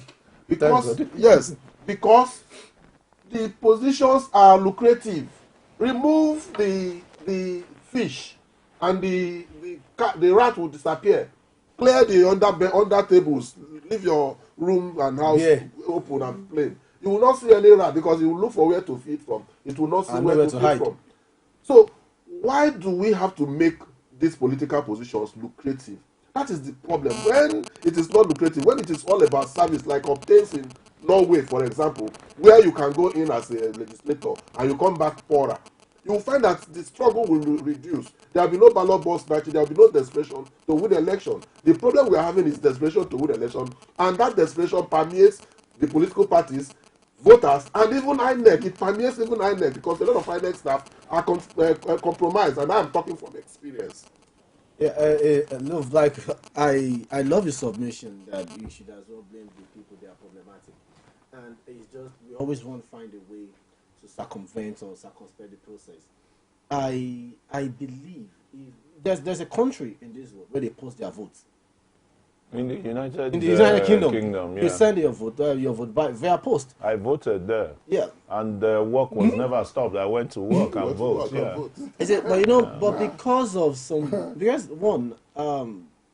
Because because the positions are lucrative. Remove the fish and the rat will disappear. Clear the under tables. Leave your room and house open and plain. You will not see any rat because you will look for where to feed from. It will not see where to feed from. So why do we have to make these political positions lucrative? That is the problem. When it is not lucrative, when it is all about service, like obtains in Norway, for example, where you can go in as a legislator and you come back poorer, you will find that the struggle will reduce. There will be no ballot box matching, there will be no desperation to win the election. The problem we are having is desperation to win the election, and that desperation permeates the political parties, voters, and even INEC. It permeates even INEC because a lot of INEC staff are compromised, and I am talking from experience. No, like I love your submission that you should as well blame the people that are problematic, and it's just we always want to find a way to circumvent or circumspect the process. I believe there's a country in this world where they post their votes. In the United Kingdom, you send your vote via post. I voted there. Yeah, and work was never stopped. I went to work and vote. Is it? But but because of some, because one,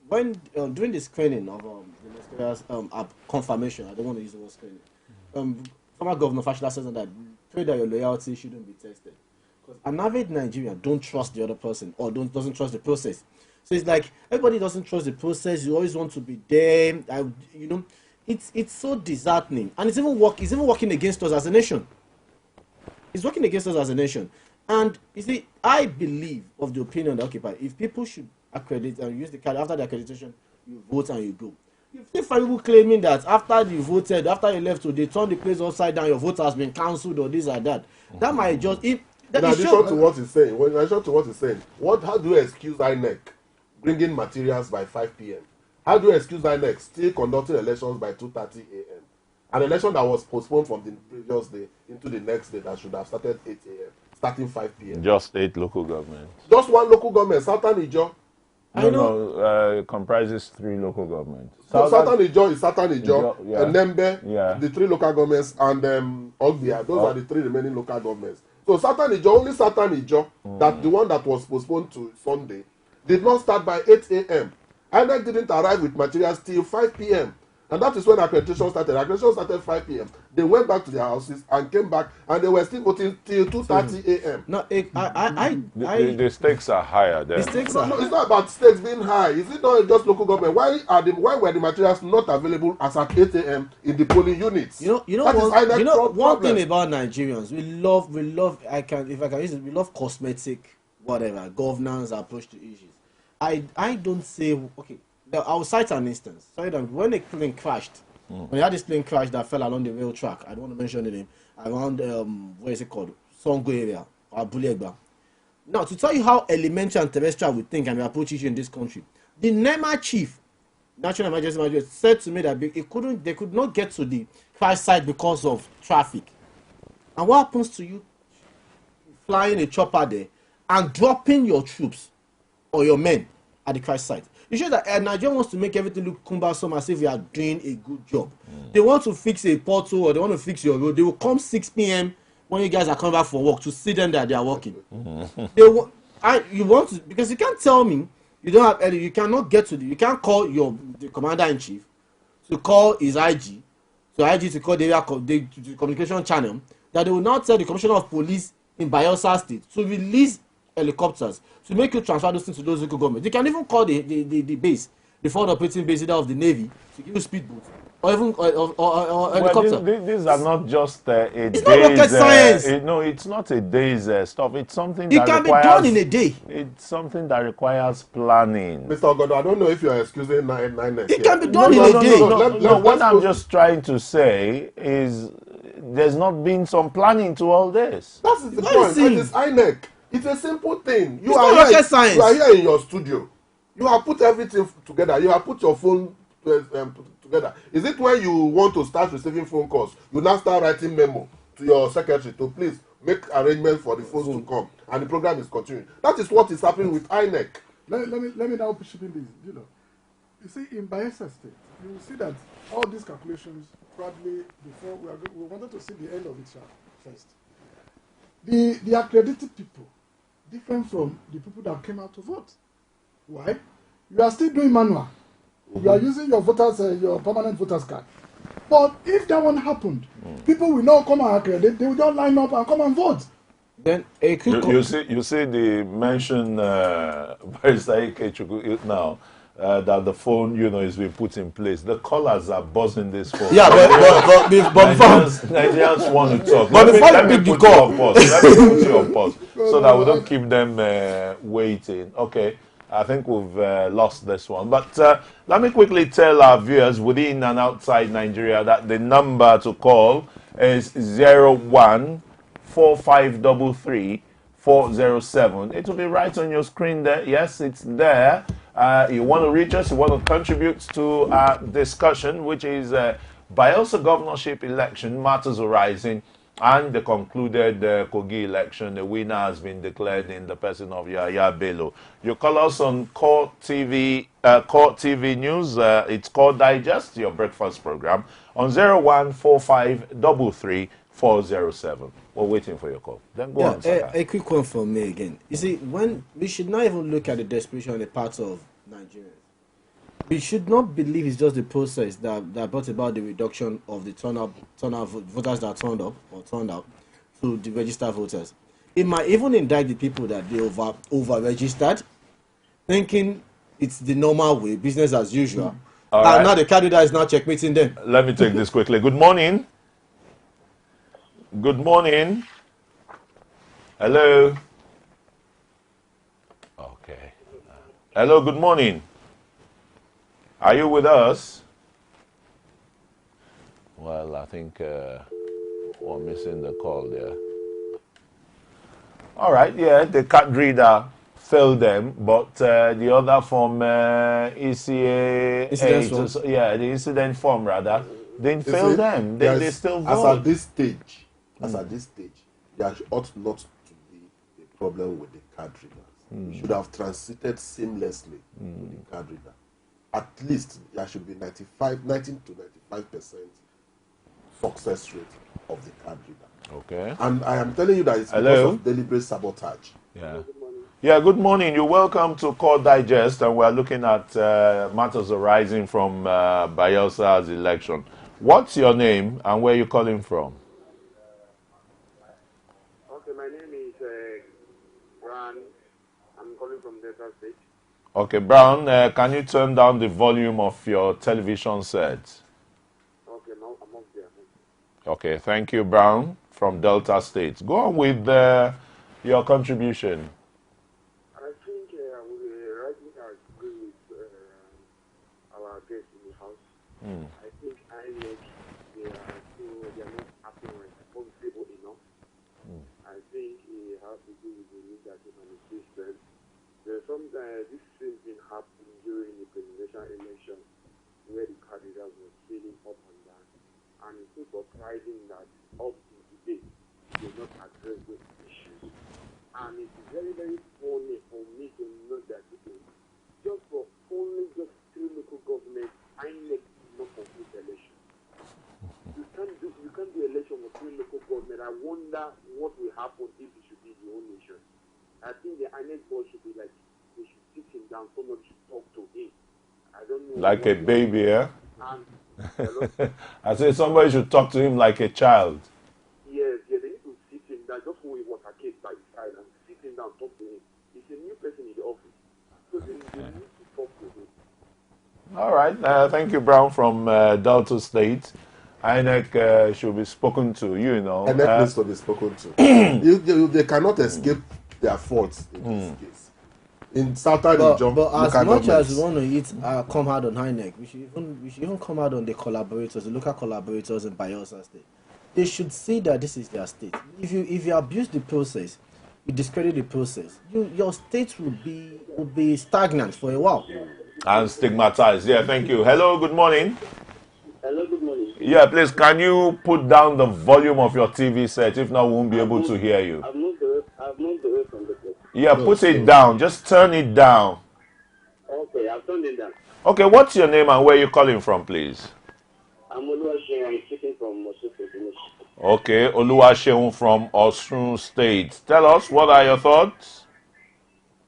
when during the screening of the ministerial confirmation, I don't want to use the word screening. Former Governor Fashla says that pray that your loyalty shouldn't be tested. Because an average Nigerian don't trust the other person or doesn't trust the process. So it's like everybody doesn't trust the process. You always want to be there. It's so disheartening, and it's even working against us as a nation. It's working against us as a nation. And you see, I believe of the opinion that if people should accredit and use the card after the accreditation, you vote and you go. You see people claiming that after you voted, after you left, so they turn the place upside down, your vote has been cancelled or this or that. That might just... In addition to what he's saying, how do you excuse INEC bringing materials by 5 p.m.? How do you excuse INEC still conducting elections by 2:30 a.m.? An election that was postponed from the previous day into the next day that should have started 8 a.m., starting 5 p.m. Just 8 local governments. Just one local government, Southern Ijo. It comprises 3 local governments. So Southern Ijo is Southern Ijo, yeah. Nembe, the 3 local governments, and Ogbia. Those are the 3 remaining local governments. So Southern Ijo, only Southern Ijo, that the one that was postponed to Sunday, did not start by 8 a.m. INEC didn't arrive with materials till 5 p.m. And that is when accreditation started. Accreditation started 5 p.m. They went back to their houses and came back, and they were still voting till 2:30 a.m. No, the stakes are higher there. No, it's not about stakes being high. Is it not just local government? Why were the materials not available as at 8 a.m. in the polling units? One thing about Nigerians, we love. We love cosmetic, whatever governance approach to issues. I don't say okay. I'll cite an instance. Sorry, when a plane crashed, when you had this plane crash that fell along the rail track, I don't want to mention the name, around, what is it called? Songo area, or Bulegba. Now, to tell you how elementary and terrestrial we think and we approach issue in this country, the NEMA chief, National Emergency Manager, said to me that they could not get to the crash site because of traffic. And what happens to you flying a chopper there and dropping your troops or your men at the crash site? It shows that Nigeria wants to make everything look cumbersome as if we are doing a good job. They want to fix a pothole or they want to fix your road. They will come 6 p.m. when you guys are coming back from work to see them that they are working. Because you can't tell me you don't have you cannot get to you can't call the commander in chief to call his IG, so IG to call the communication channel, that they will now tell the commissioner of police in Bayelsa State to release helicopters to make you transfer those things to those local governments. You can even call the base, the forward operating base either of the Navy, to give you speedboats or even or helicopter. These are not just it's not rocket science. It's not a day's stuff. It's something that can be done in a day. It's something that requires planning. Mr. Ogodo, I don't know if you are excusing 9 It can be done in a day. What I'm just trying to say is there's not been some planning to all this. That's the point. It is INEC. It's a simple thing. You are here in your studio. You have put everything together. You have put your phone together. Is it when you want to start receiving phone calls, you now start writing memo to your secretary to please make arrangements for the phones to come, and the program is continuing? That is what is happening with INEC. Let me now push in this. You see, in Bayelsa State, you will see that all these calculations probably before we wanted to see the end of it first. The accredited people, different from the people that came out to vote. Why? You are still doing manual. You are using your your permanent voters card. But if that one happened, people will not come and accredit. They will just line up and come and vote. Then a quick you see the mention by IKECHUKWU now. That the phone, is being put in place. The callers are buzzing this phone. Yeah, but Nigerians want to talk. But let me put you on pause. Let me put you on pause so that we don't keep them waiting. Okay, I think we've lost this one. But let me quickly tell our viewers within and outside Nigeria that the number to call is 01-4533-407. It will be right on your screen there. Yes, it's there. You want to reach us, you want to contribute to our discussion, which is Bayelsa governorship election, matters arising, and the concluded Kogi election. The winner has been declared in the person of Yaya Bello. You call us on Court TV News. It's called Digest, your breakfast program, on 01-4533-407. We're waiting for your call. Then go on, Saka. A quick one from me again. You see, when we should not even look at the desperation on the part of Nigerians. We should not believe it's just the process that brought about the reduction of the turnout voters that turned up or turned out to the registered voters. It might even indict the people that they over-registered, thinking it's the normal way, business as usual. All And right. now the candidate is now checkmating them. Let me take this quickly. Good morning. Good morning. Hello. Okay. Hello, good morning. Are you with us? Well, I think we're missing the call there. All right, yeah, the card reader failed them, but the other form, ECA, yeah, the incident form rather, didn't fail them. They still vote. As at this stage, there ought not to be a problem with the card readers. We should have transited seamlessly with the card reader. At least there should be 19 to 95% success rate of the card reader. Okay. And I am telling you that it's because of deliberate sabotage. Yeah. Yeah, good morning. You're welcome to Court Digest, and we're looking at matters arising from Bayelsa's election. What's your name and where are you calling from? Okay, my name is Brown. I'm calling from Delta State. Okay, Brown, can you turn down the volume of your television set? Okay, now I'm up there. Okay, thank you, Brown, from Delta State. Go on with your contribution. I think I would rightly agree with our guest in the house. I think INEC, they are not acting responsible enough. I think it has to do with the leadership and the system. There's this thing been happening during the presidential election where the candidates were feeling up and down. And it's so surprising that up to today, they not address those issues. And it's very, very funny for me to know that just for only just 3 local governments, INEC not complete election. You can't do election with 3 local government. I wonder what will happen if it should be the whole nation. I think the INEC board should be like, they should sit him down, someone should talk to him. I don't know. Like a baby, yeah? I say somebody should talk to him like a child. Yes, they need to sit him down, just hold a water case by his side and sit him down, talk to him. He's a new person in the office, so they need to talk to him. All right, thank you, Brown, from Delta State. INEC should be spoken to, you know. INEC needs to be spoken to. They cannot escape their faults in this case. In southern region, but as much as we want to come hard on INEC, we should even come hard on the collaborators, the local collaborators in Bayelsa State. They should see that this is their state. If you abuse the process, you discredit the process, your state will be stagnant for a while. And stigmatized. Yeah, thank you. Hello, good morning. Hello, good morning. Yeah, please, can you put down the volume of your TV set? If not, we won't be able to hear you. I've moved away from the place. Yeah, put it down. Just turn it down. Okay, I've turned it down. Okay, what's your name and where are you calling from, please? I'm Oluwaseun. I'm speaking from Osun State. Okay, Oluwaseun from Osun State. Tell us, what are your thoughts?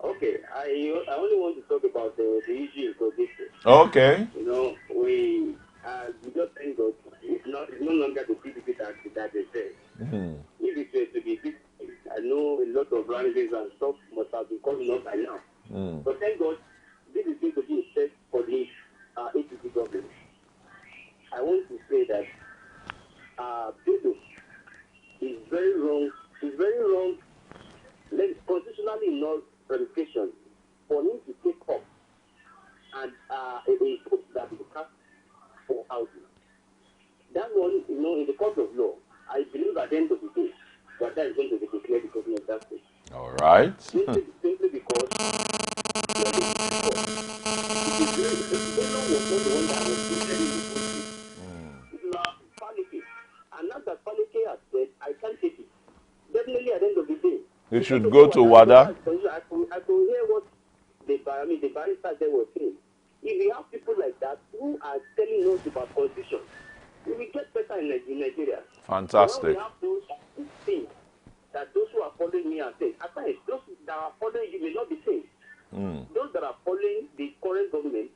Okay, I only want to talk about the issue in Kogi. Okay. You know, we just thank God. It's no longer the PDP that they say. If it were to be PDP, I know a lot of rallies and stuff must have been coming up by now. But thank God, this is going to be a step for the APC government. I want to say that Pedro is very wrong. It's very wrong, constitutionally not verification, for him to take up and a vote that will cast for housing. That one, you know, in the court of law, I believe at the end of the day, that is going to be declared the government of that state. All right. Simply because and now that Palike has said, I can't take it. Definitely at the end of the day, you should go to WADA. I could hear what the barristers they were saying. If we have people like that who are telling us about constitution, we will get better in Nigeria. Fantastic. So we have those things that those who are following me are saying. At times, those that are following you may not be saying. Those that are following the current government,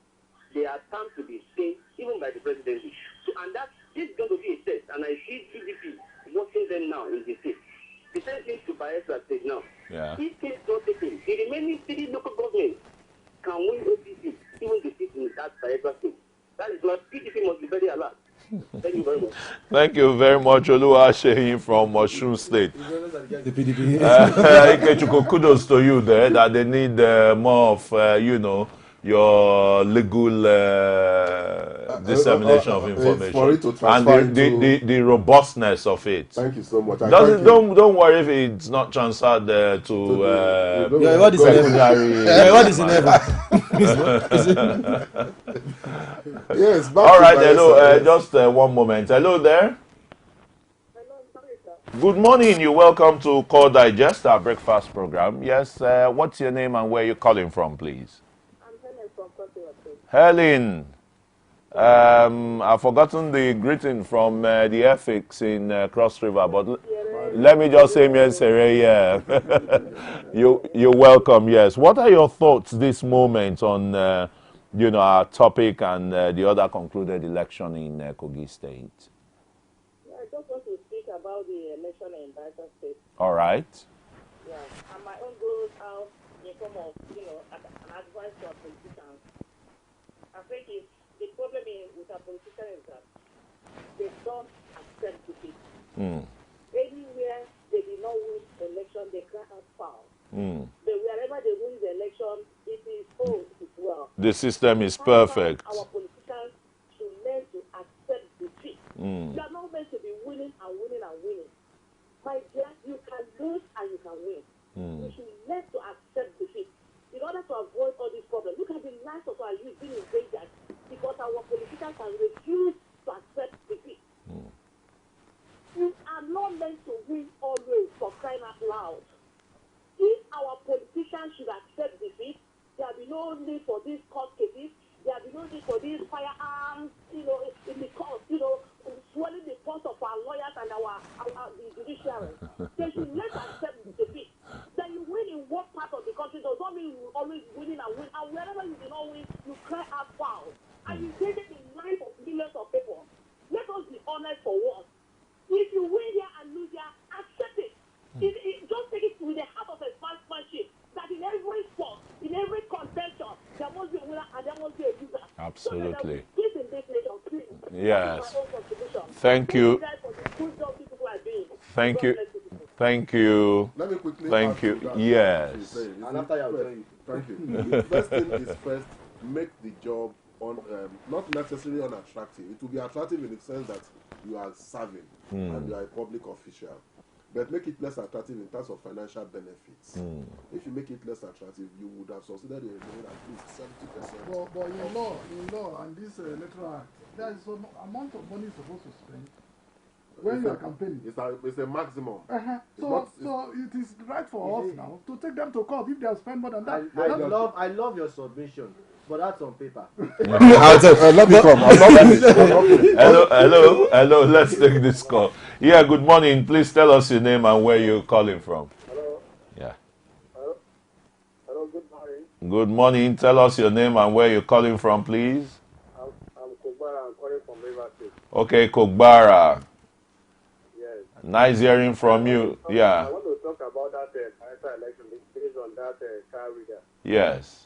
they are time to be seen even by the presidency. So, and that is going to be a test. And I see PDP watching them now in the state. The same thing to Bayelsa State now. Yeah. If things don't take in, the remaining city local governments can win OPC, even the seat in that Bayelsa State. That is why PDP must be very alert. Thank you very much. Thank you very much, Oluwaseun from Osun State. The PDP. IKECHUKWU, kudos to you there, that they need more of, your legal dissemination of information for it to transfer and the robustness of it. Thank you so much. Don't worry if it's not transferred to what is secondary. What is in heaven? Yes. All right. Hello. Just one moment. Hello there. Good morning. You're welcome to Call Digest, our breakfast program. Yes. What's your name and where you're calling from, please? Helen, I've forgotten the greeting from the ethics in Cross River, but let me just say, yeah. You're welcome, yes. What are your thoughts this moment on, our topic and the other concluded election in Kogi State? I just want to speak about the election in Bayelsa State. All right. Yeah, and my own goes out in form of, an advice to our politicians. I think the problem with our politicians is that they don't accept defeat. Anywhere they did not win the election, they cry out foul. But wherever they win the election, it is well. The system is perfect. Our politicians should learn to accept defeat. You are not meant to be winning and winning and winning. My dear, you can lose and you can win. You should learn to accept defeat. In order to avoid all these problems, look at the lives of our youth being endangered because our politicians have refused to accept defeat. You are not meant to win always, for crying out loud. If our politicians should accept defeat, there will be no need for these court cases. There will be no need for these firearms, in the court, swelling the cost of our lawyers and the judiciary. They should let us accept defeat. Then you win in what part of the country does not mean you always winning and win. And wherever you do not win, you cry out foul. And you take it in life of millions of people. Let us be honest for once. If you win here and lose here, accept it. Just take it with the heart of a sportsmanship. That in every sport, in every contention, there must be a winner and there must be a loser. Absolutely. So in this nation, please. Yes. Thank you. Thank you. Thank you. Let me quickly. Thank you. That. Yes. And after you. Thank you. First thing is first, make the job not necessarily unattractive. It will be attractive in the sense that you are serving and you are a public official. But make it less attractive in terms of financial benefits. If you make it less attractive, you would have succeeded in at least 70%. But in law, and this electoral act, there is some amount of money supposed to spend when you are campaigning. It's a maximum. So it is right for us now to take them to court if they have spent more than that. I love your submission. But that's on paper. Let me come. I'm not finished. Hello. Let's take this call. Yeah, good morning. Please tell us your name and where you're calling from. Hello. Yeah. Hello, good morning. Good morning. Tell us your name and where you're calling from, please. I'm Kogbara. I'm calling from River State. Okay, Kogbara. Yes. Nice hearing from you. Yeah. I want to talk about that election based on that car reader. Yes.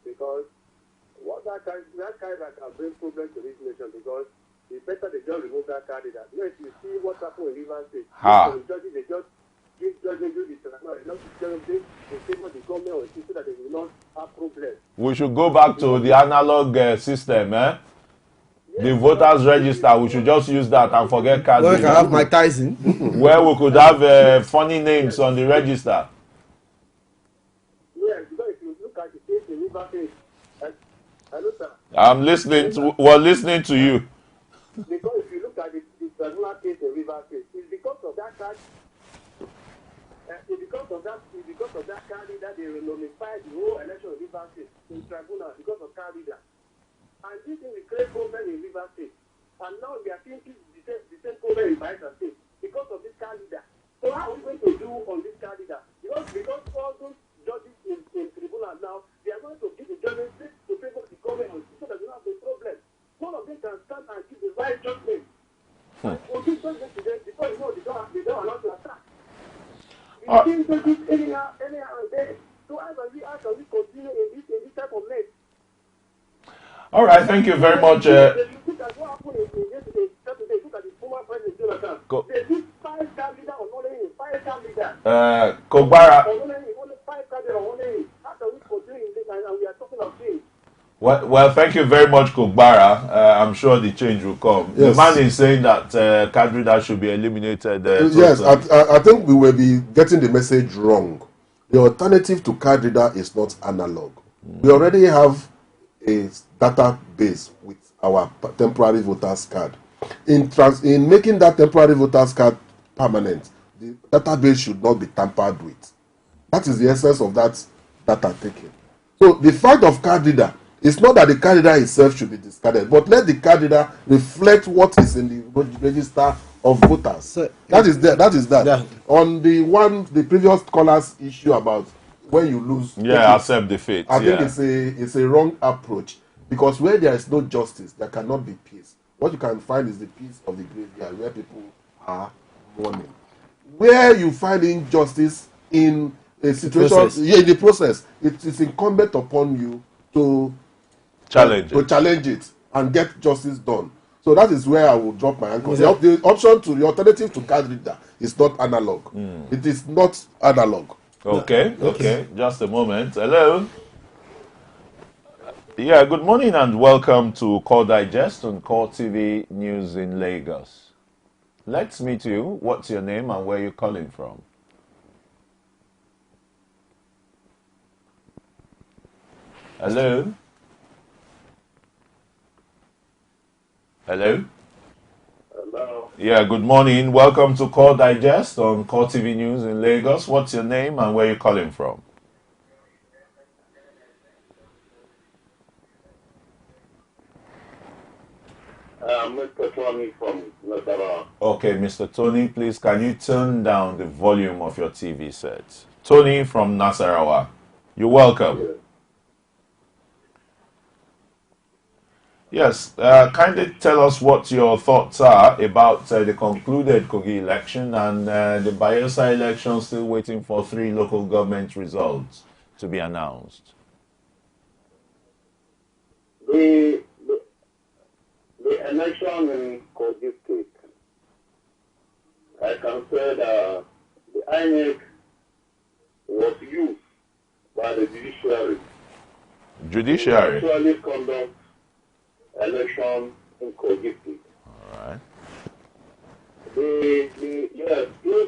Because that kind that can bring problems to this nation, because it's better they just remove that card reader. If you see what happened in River State, the judges, they just give judges do this, they favor the government or so that they will not have problems. We should go back to the analog system, eh? Yes, the voters register, we should just use that and forget cards. Where we can have Mike Tyson. Where we could have funny names on the register. Yes, because if you look at the case in River State, hello, sir. I'm listening to. We're listening to you. Because if you look at the particular case in River State, it's because of that card. It's because of that card that they nullified the whole election of River State in tribunal because of card reader. And this thing will create problem in River State. And now we are seeing the same problem in Bayelsa State because of this card reader. So how are we going to do on this card reader? Because all those judges in tribunal now, they are going to give the judges to favor the government so that we don't have a problem. One of them can stand and give the right judgment. And for this judgment today, because they don't allow to attack. You can't do this anyhow and then. So how can we continue in this type of mess? All right, thank you very much. Look at what happened yesterday. Look at the former president Jonathan. They did 5 card leaders on only 5 card leaders. Kogbara. Only 5 card leaders on only. How can we continue in this and we are talking of things? Well, thank you very much, Kugbara. I'm sure the change will come. Yes. The man is saying that Kadrida should be eliminated. Yes, I think we will be getting the message wrong. The alternative to Kadrida is not analog. We already have a database with our temporary voters card. In making that temporary voters card permanent, the database should not be tampered with. That is the essence of that data taking. So the fact of card reader is not that the card reader itself should be discarded, but let the card reader reflect what is in the register of voters. So, that is that. Yeah. On the previous caller's issue about when you lose, accept defeat. I think it's a wrong approach, because where there is no justice, there cannot be peace. What you can find is the peace of the graveyard, where people are mourning. Where you find injustice in a situation, in the process, it is incumbent upon you to challenge it and get justice done. So that is where I will drop my ankle. The option to the alternative to card reader is not analog. It is not analog. Okay. Just a moment. Hello. Yeah, good morning and welcome to Call Digest on Call TV News in Lagos. Let's meet you. What's your name and where you're calling from? Hello? Hello? Hello. Yeah, good morning. Welcome to Call Digest on Call TV News in Lagos. What's your name and where you're calling from? Mr. Tony from Nasarawa. Okay, Mr. Tony, please can you turn down the volume of your TV set? Tony from Nasarawa. You're welcome. Yes, kindly tell us what your thoughts are about the concluded Kogi election and the Bayelsa election, still waiting for 3 local government results to be announced. The election in Kogi State, I can say that the INEC was used by the judiciary. Judiciary? To actually conduct election in Kogi State. All right. If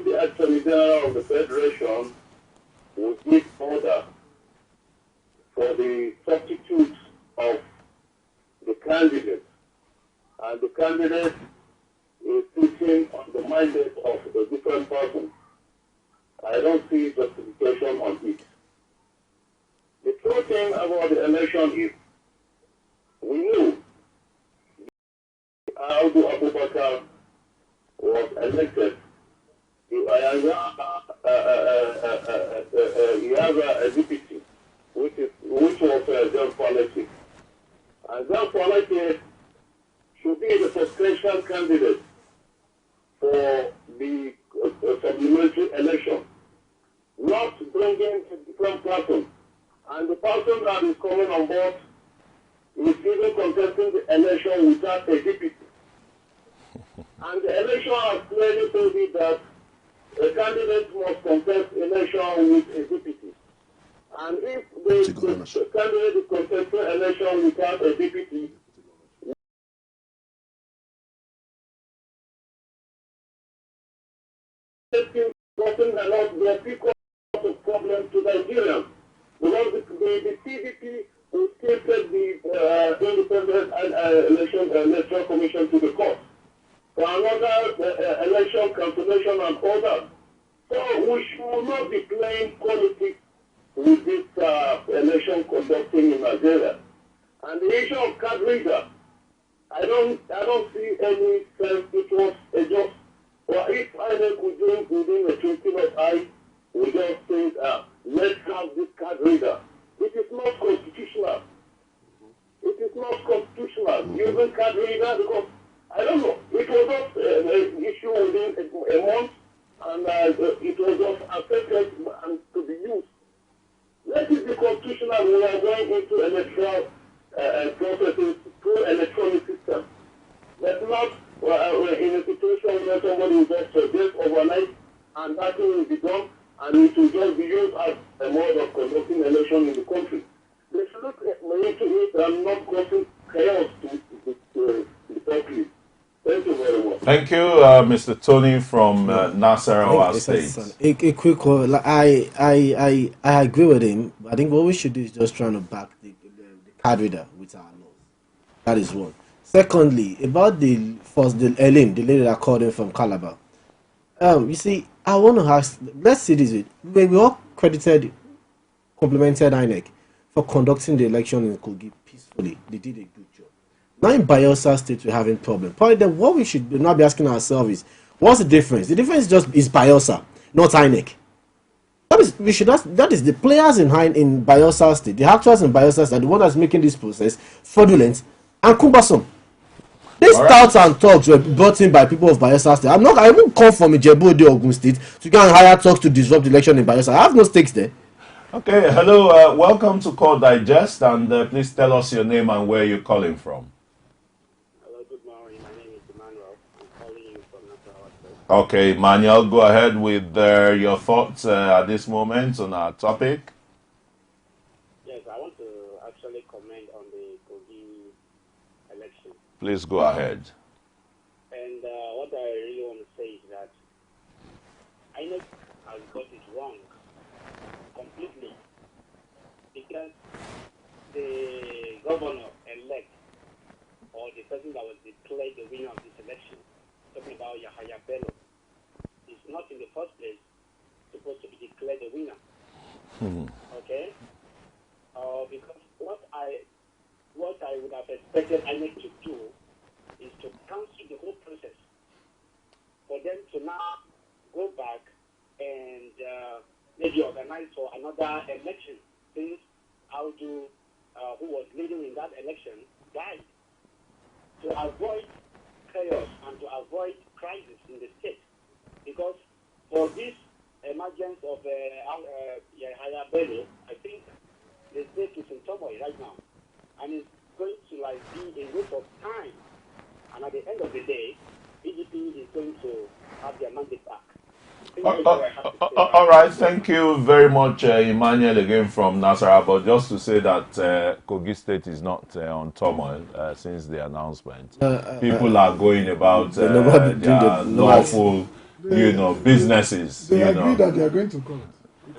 the Attorney General of the Federation would give order for the substitute of the candidate, and the candidate is sitting on the mandate of a different person, I don't see justification on it. The true thing about the election is we knew Audu Abubakar was elected. He has a deputy, which was John Faleti. And John Faleti should be the presidential candidate for the supplementary election, not bringing a different person. And the person that is coming on board is even contesting the election without a deputy. And the election has clearly told me that a candidate must contest election with a deputy. And if the candidate is contesting election without a deputy, person cannot be a big problem to Nigerians. Because the CDP will still take the independent electoral commission to the court for another election cancellation and order. So we should not be playing politics with this election conducting in Nigeria. And the issue of card reader, I don't see any sense. It was just, well, if INEC could do within a twinkling of eye, we just say, let's have this card reader. It is not constitutional. It is not constitutional. Using card reader, because I don't know, it was just an issue within a month, and it was just accepted and to be used. Let it be constitutional. We are going into electoral processes through electronic system. Let's not in a situation where somebody will just suggest overnight and nothing will be done, and it will just be used as a mode of conducting election in the country. They should look I'm not causing chaos to the country. Thank you very much. Thank you, Mr. Tony from Nasarawa State. A quick one. Like, I agree with him. I think what we should do is just trying to back the card reader with our laws. That is one. Secondly, about the Ellen, the lady that called in from Calabar. You see, I want to ask. Let's see this way. When we all complimented INEC for conducting the election in Kogi peacefully. They did a good job. Now in Bayelsa State, we're having problem. Probably then what we should not be asking ourselves is, what's the difference? The difference is Bayelsa, not INEC. That is the players in Bayelsa State, the actors in Bayelsa State, the one that's making this process fraudulent and cumbersome. These touts and talks were brought in by people of Bayelsa State. I won't come from Ijebu-Ode, Ogun State to go and hire talks to disrupt the election in Bayelsa. I have no stakes there. Okay, hello, welcome to Call Digest, and please tell us your name and where you're calling from. Hello, good morning. My name is Emmanuel. I'm calling you from Nasarawa State. Okay, Manuel, go ahead with your thoughts at this moment on our topic. Yes, I want to actually comment on the Kogi election. Please go ahead. And what I really want to say is that INEC has got it wrong completely, because the governor-elect or the person that was declared the winner of this election, talking about Yahaya Bello, is not in the first place supposed to be declared the winner. Okay? Because what I would have expected INEC to do is to cancel the whole process, for them to now go back and maybe organize for another election, since Audu, who was leading in that election, died. To avoid chaos and to avoid crisis in the state. Because for this emergence of Yahaya Bello, I think the state is in turmoil right now. And it's going to be a waste of time. And at the end of the day, PDP is going to have their mandate back. All right, thank you very much, Emmanuel, again from Nasarawa. But just to say that Kogi State is not on turmoil since the announcement. People are going about their lawful, businesses. They agree that they are going to court.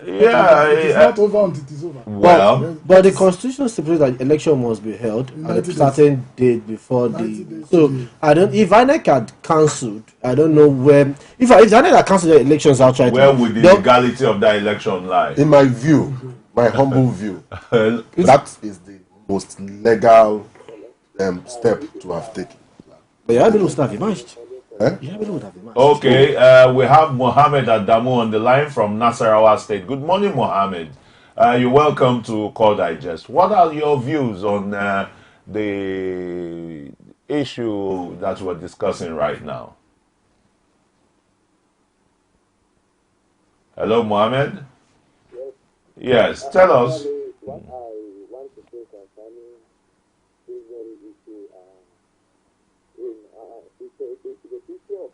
Yeah, it is not over until it is over. Well, but the constitution stipulates that election must be held at a certain date before the. So if INEC had cancelled, I don't know where. If INEC had cancelled the elections outright, where would the legality of that election lie? In my view, my humble view, that is the most legal step to have taken. But you haven't have emerged. Okay, we have Mohammed Adamu on the line from Nasarawa State. Good morning, Mohammed. You're welcome to Call Digest. What are your views on the issue that we're discussing right now? Hello, Mohammed? Yes, tell us. What I want to say concerning this very issue, it's the issue of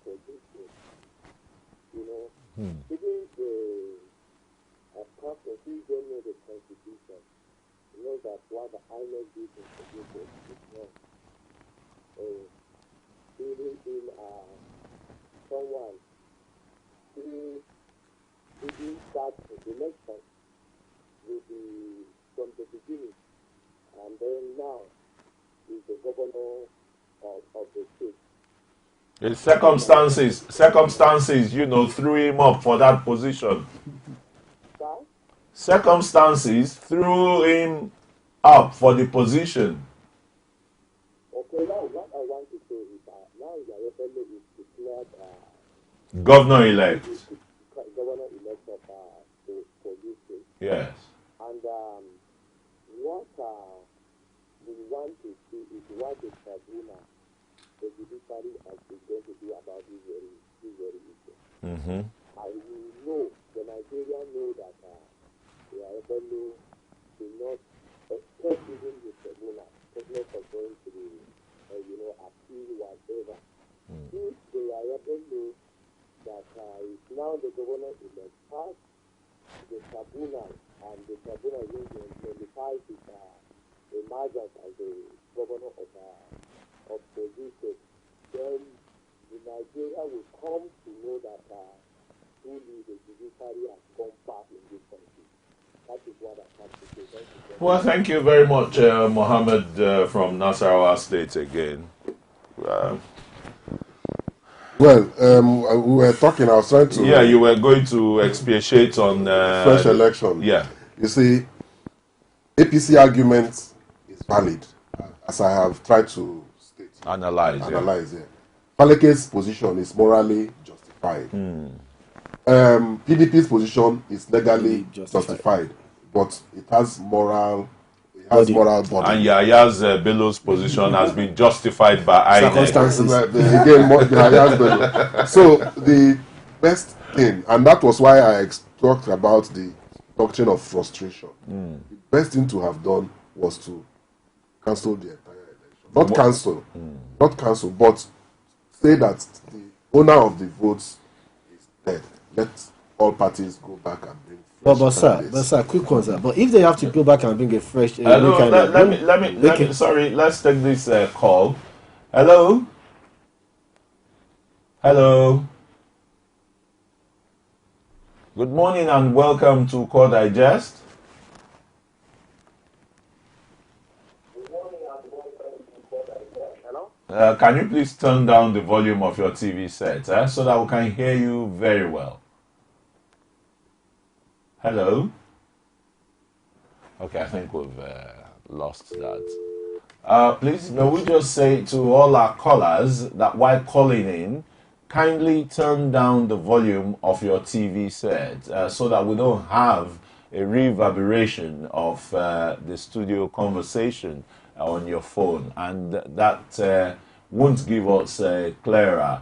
production. Even the constitution of the constitution, that what the INEC did in production is wrong. Even someone who didn't start the election from the beginning, and then now is the governor of the state. The circumstances, threw him up for that position. Circumstances threw him up for the position. Okay, now what I want to say is that now Yahaya is declared governor-elect. Governor-elect for this state. Yes. And what we want to see is what the tribunal, the judiciary, is going to do about this very issue. I will know, the Nigerian know that Yahaya will not expect even the tribunal, not going to the, appeal whatever. If the Yahaya know that is now the governor-elect past the tribunal, and the tribunal will notify his emerge as a governor of the state, then the Nigeria will come to know that truly the judiciary has gone back in this country. That is what I have to say. Thank you. Well, thank you very much, Mohammed from Nasarawa State again. Well, we were talking, I was trying to... Yeah, you were going to expatiate on... fresh election. Yeah. You see, APC argument is valid, as I have tried to state. Analyze, yeah. Faleke's position is morally justified. PDP's position is legally justified, but it has moral... body. And Yaya's Bello's position has been justified by circumstances. So the best thing, and that was why I talked about the doctrine of frustration. The best thing to have done was to cancel the entire election. Not cancel, but say that the owner of the votes is dead. Let all parties go back and bring. But sir, quick one, sir. But if they have to go back and bring a fresh, let me. Sorry, let's take this call. Hello. Good morning and welcome to Core Digest. Can you please turn down the volume of your TV set so that we can hear you very well? Hello? Okay, I think we've lost that. Please, may we just say to all our callers that while calling in, kindly turn down the volume of your TV set so that we don't have a reverberation of the studio conversation on your phone, and that won't give us clearer,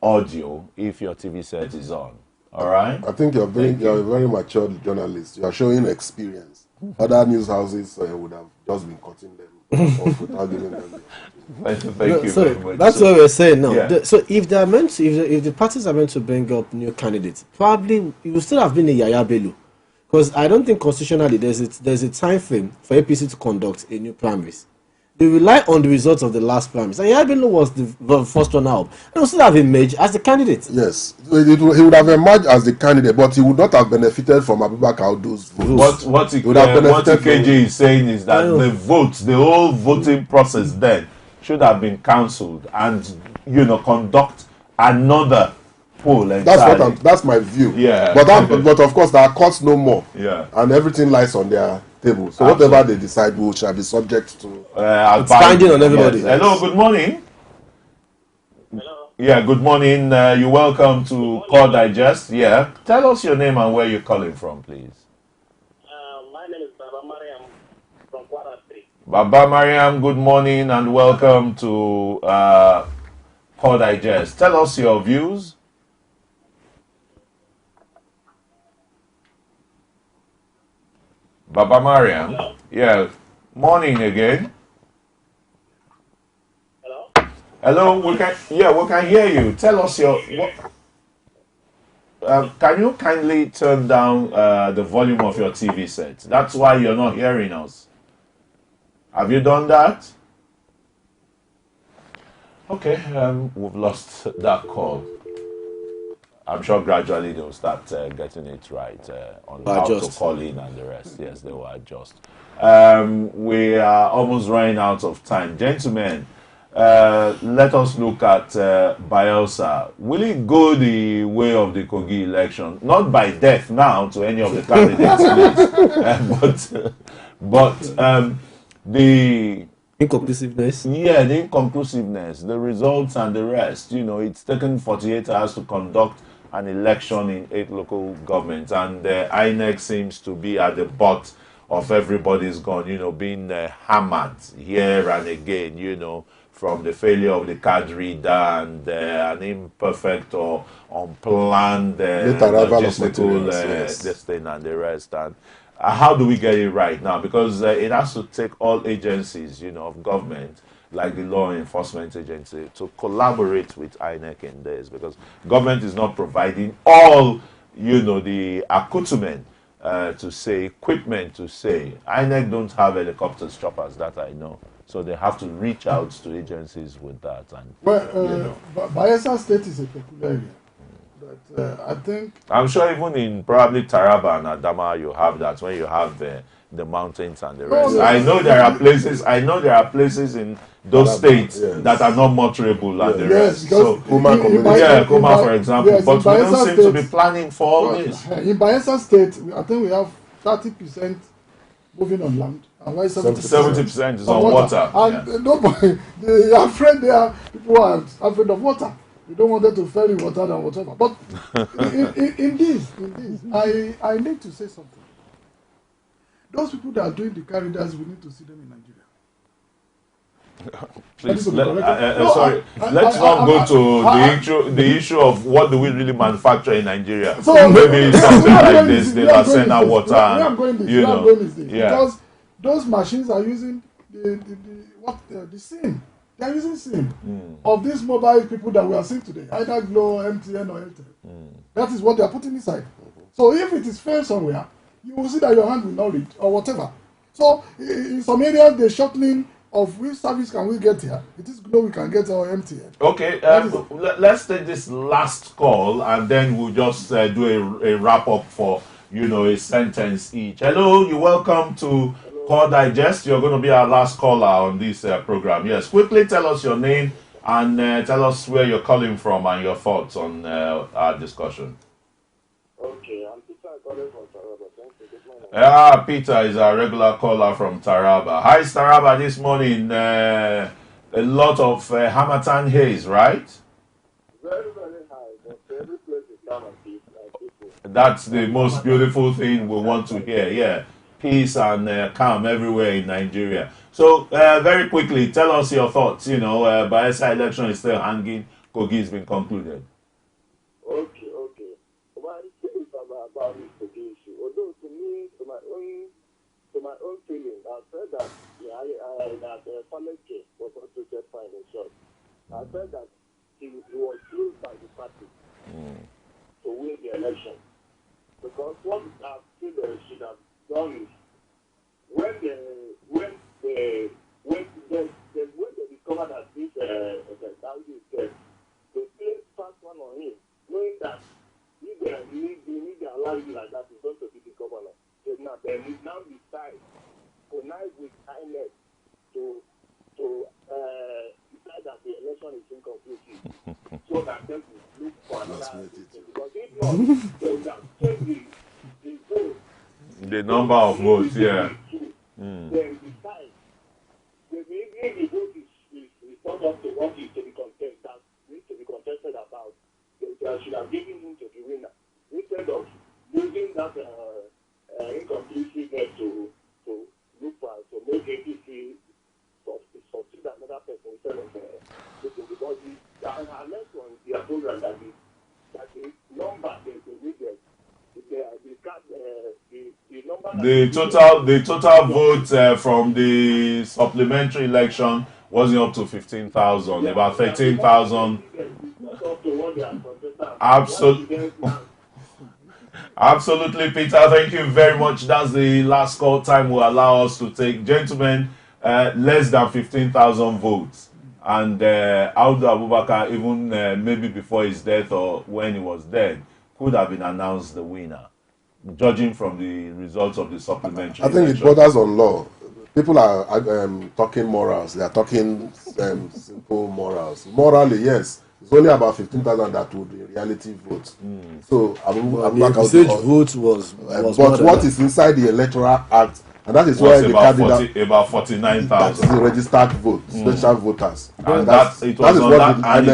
audio if your TV set is on. All right. I think you're a very mature journalist. You are showing experience. Other news houses would have just been cutting them off without giving them. Thank you very much. That's what we're saying now. Yeah. So if they're meant to, if the parties are meant to bring up new candidates, probably it would still have been a Yaya Bello, because I don't think constitutionally there's a time frame for APC to conduct a new primaries. They rely on the results of the last primaries. And Yaya Bello was the first one out. And he would still have emerged as the candidate. Yes. He would have emerged as the candidate, but he would not have benefited from Abubakar Audu's votes. What IKEJI is saying is that the whole voting process then should have been cancelled and, conduct another poll. That's my view. Yeah. But of course, there are courts no more. Yeah. And everything lies on their table. So whatever they decide will shall be subject to it's binding on everybody. Yes. Hello, good morning. Hello. Yeah, good morning. You're welcome to Core Digest. Yeah. Tell us your name and where you're calling from, please. My name is Baba Mariam from Kwara Street. Baba Mariam, good morning and welcome to Core Digest. Tell us your views. Baba Mariam. Yeah. Morning again. Hello. We can hear you. Tell us your. Can you kindly turn down the volume of your TV set? That's why you're not hearing us. Have you done that? Okay. We've lost that call. I'm sure gradually they'll start getting it right on how to call in and the rest. Yes, they will adjust. We are almost running out of time. Gentlemen, let us look at Bayelsa. Will it go the way of the Kogi election? Not by death now to any of the candidates, but the inconclusiveness. Yeah, the inconclusiveness, the results and the rest. It's taken 48 hours to conduct an election in 8 local governments, and the INEC seems to be at the butt of everybody's gun, being hammered here and again, from the failure of the Kadrida and an imperfect or unplanned logistical this thing and the rest. And how do we get it right now? Because it has to take all agencies, of government, like the law enforcement agency, to collaborate with INEC in this, because government is not providing all, the accoutrement to say, equipment to say. INEC don't have helicopters, choppers, that I know. So they have to reach out to agencies with that. And well, Bayelsa State is a peculiar area. But I think... I'm sure even in probably Taraba and Adama you have that, when you have the mountains and the rest. I know there are places in those states that are not motorable and the rest. So Kuma for example, but we don't seem to be planning for all this. In Bayelsa State, I think we have 30% moving on land. And 70% is on water. And nobody, they are afraid. People are afraid of water. They don't want them to ferry water and whatever. But in this, I need to say something. Those people that are doing the corridors, we need to see them in Nigeria. Please, let's not go to the issue of what do we really manufacture in Nigeria. So maybe something like this, the Lasena water. Because those machines are using the SIM. They are using SIM of these mobile people that we are seeing today, either Glo, MTN, or Airtel. That is what they are putting inside. So if it is failed somewhere, you will see that your hand will not reach or whatever. So in some areas, the shortening of which service can we get here? It is Glo we can get our MTN. Okay, let's take this last call and then we'll just do a wrap up for a sentence each. Hello, you're welcome to Call Digest. You're going to be our last caller on this program. Yes, quickly tell us your name and tell us where you're calling from and your thoughts on our discussion. Okay, I'm Peter calling from Taraba. Peter is our regular caller from Taraba. Hi, Taraba, this morning. A lot of Hamatan haze, right? Very, very high. But every place is calm and peace. That's the most beautiful thing we want to hear. Yeah. Peace and calm everywhere in Nigeria. So, very quickly, tell us your thoughts. Bayelsa election is still hanging. Kogi has been concluded. Okay. Well, the thing is about this Kogi issue. Although to me, to my own feeling, I said that that Faleke was not treated fine in short. I said that he was used by the party to win the election. Because what I feel they should have done is when they discovered that this Saudi is dead, they placed fast one on him, knowing that if they need to allow you like that, it's going to be the governor. They now decide to connive with INEC to decide that the election is inconclusive, so that they will look for another. Because if not, they would have changed the vote. The number of votes, yeah. Then decide. If the vote is not up to what is to be contested, that needs to be contested about, they should have given him to the winner instead of using that inconclusiveness to look for to make APC succeed another person instead of because I learned on their program that the number they needed. The total vote from the supplementary election wasn't up to 15,000, about 13,000. Absolutely, Peter. Thank you very much. That's the last call time will allow us to take. Gentlemen, less than 15,000 votes. And Audu Abubakar, even maybe before his death or when he was dead, could have been announced the winner, judging from the results of the supplementary. I think it borders on law. People are talking morals. They are talking simple morals. Morally, yes, it's only about 15,000 that would in reality vote. So, the vote was but what is inside the Electoral Act, and that is why they carried about 49,000. That is the registered vote, special voters. And it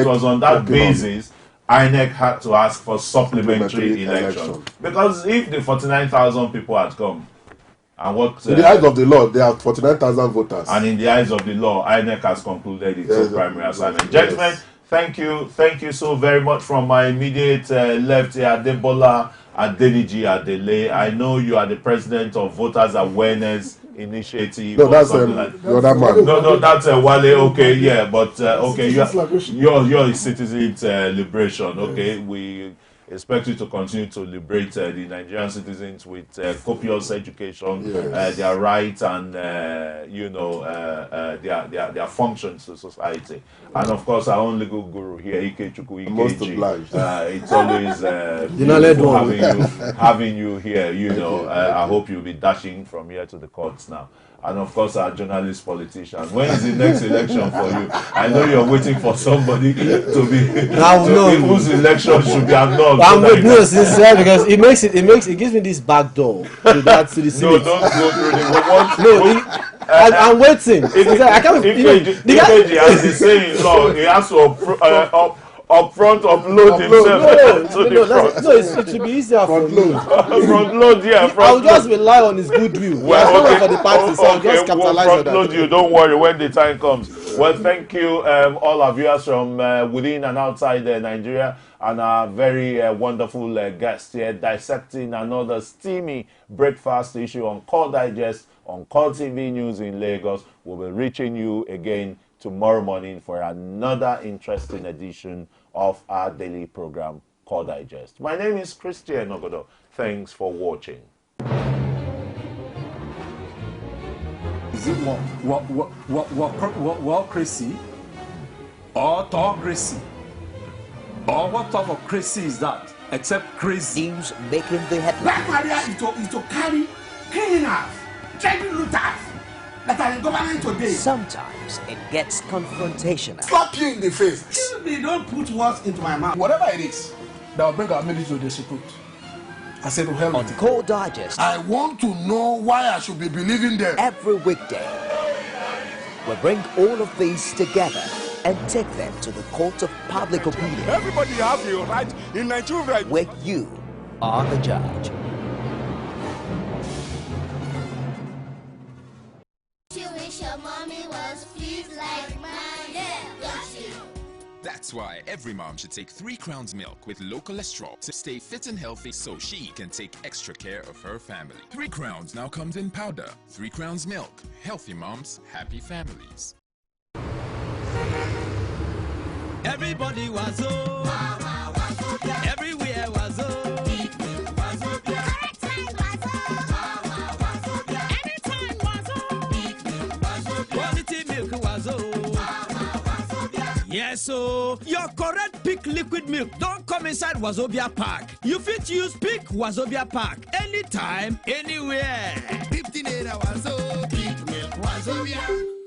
was on that basis. INEC had to ask for supplementary election. Because if the 49,000 people had come, and what... in the eyes of the law, there are 49,000 voters. And in the eyes of the law, INEC has concluded its primary assignment. Gentlemen, thank you so very much. From my immediate left here, ADEBOLA, ADENIJI-ADELE. I know you are the president of Voters Awareness Initiative. No, that's the other man. No, that's Wale. Okay, yeah, but okay, you're Citizens Liberation. Okay, expect you to continue to liberate the Nigerian citizens with copious education, their rights and their functions to society. And of course, our own legal guru here, IKECHUKWU, IKEJI. It's always having you here. I hope you'll be dashing from here to the courts now. And of course, our journalist politician. When is the next election for you? I know you're waiting for somebody to be whose election should be annulled. I'm sincere because it gives me this back door to the Senate. No, don't go through the I'm waiting. I can't. IKEJI has the saying, no, he has to upfront upload himself to the front. It should be easier for me. Front load, yeah. I'll just rely on his goodwill. Well, for the party, so I'll just capitalize on that. Front load you. Don't worry when the time comes. Well, thank you, all our viewers from within and outside Nigeria, and our very wonderful guest here dissecting another steamy breakfast issue on Core Digest on Core TV News in Lagos. We'll be reaching you again tomorrow morning for another interesting edition of our daily program, Core Digest. My name is Christian Ogodo. Thanks for watching. Is it crazy or autocracy? Or what type of crazy is that? Except crazy. News making the headlines. Black Maria is to carry criminals, child looters that are in government today. Sometimes it gets confrontational. Slap you in the face. They don't put words into my mouth. Whatever it is that will bring our military to disrepute. I said to hell. On Core Digest. I want to know why I should be believing them. Every weekday, we bring all of these together and take them to the court of public opinion. Everybody has a right in Nigeria. Where you are the judge. That's why every mom should take 3 Crowns milk with low cholesterol to stay fit and healthy so she can take extra care of her family. 3 Crowns now comes in powder. 3 Crowns milk. Healthy moms, happy families. Everybody was everywhere was quality milk was yes, so your correct Peak liquid milk don't come inside Wazobia pack. You fit use Peak Wazobia pack anytime, anywhere. 15 Wazo, Peak milk Wazobia.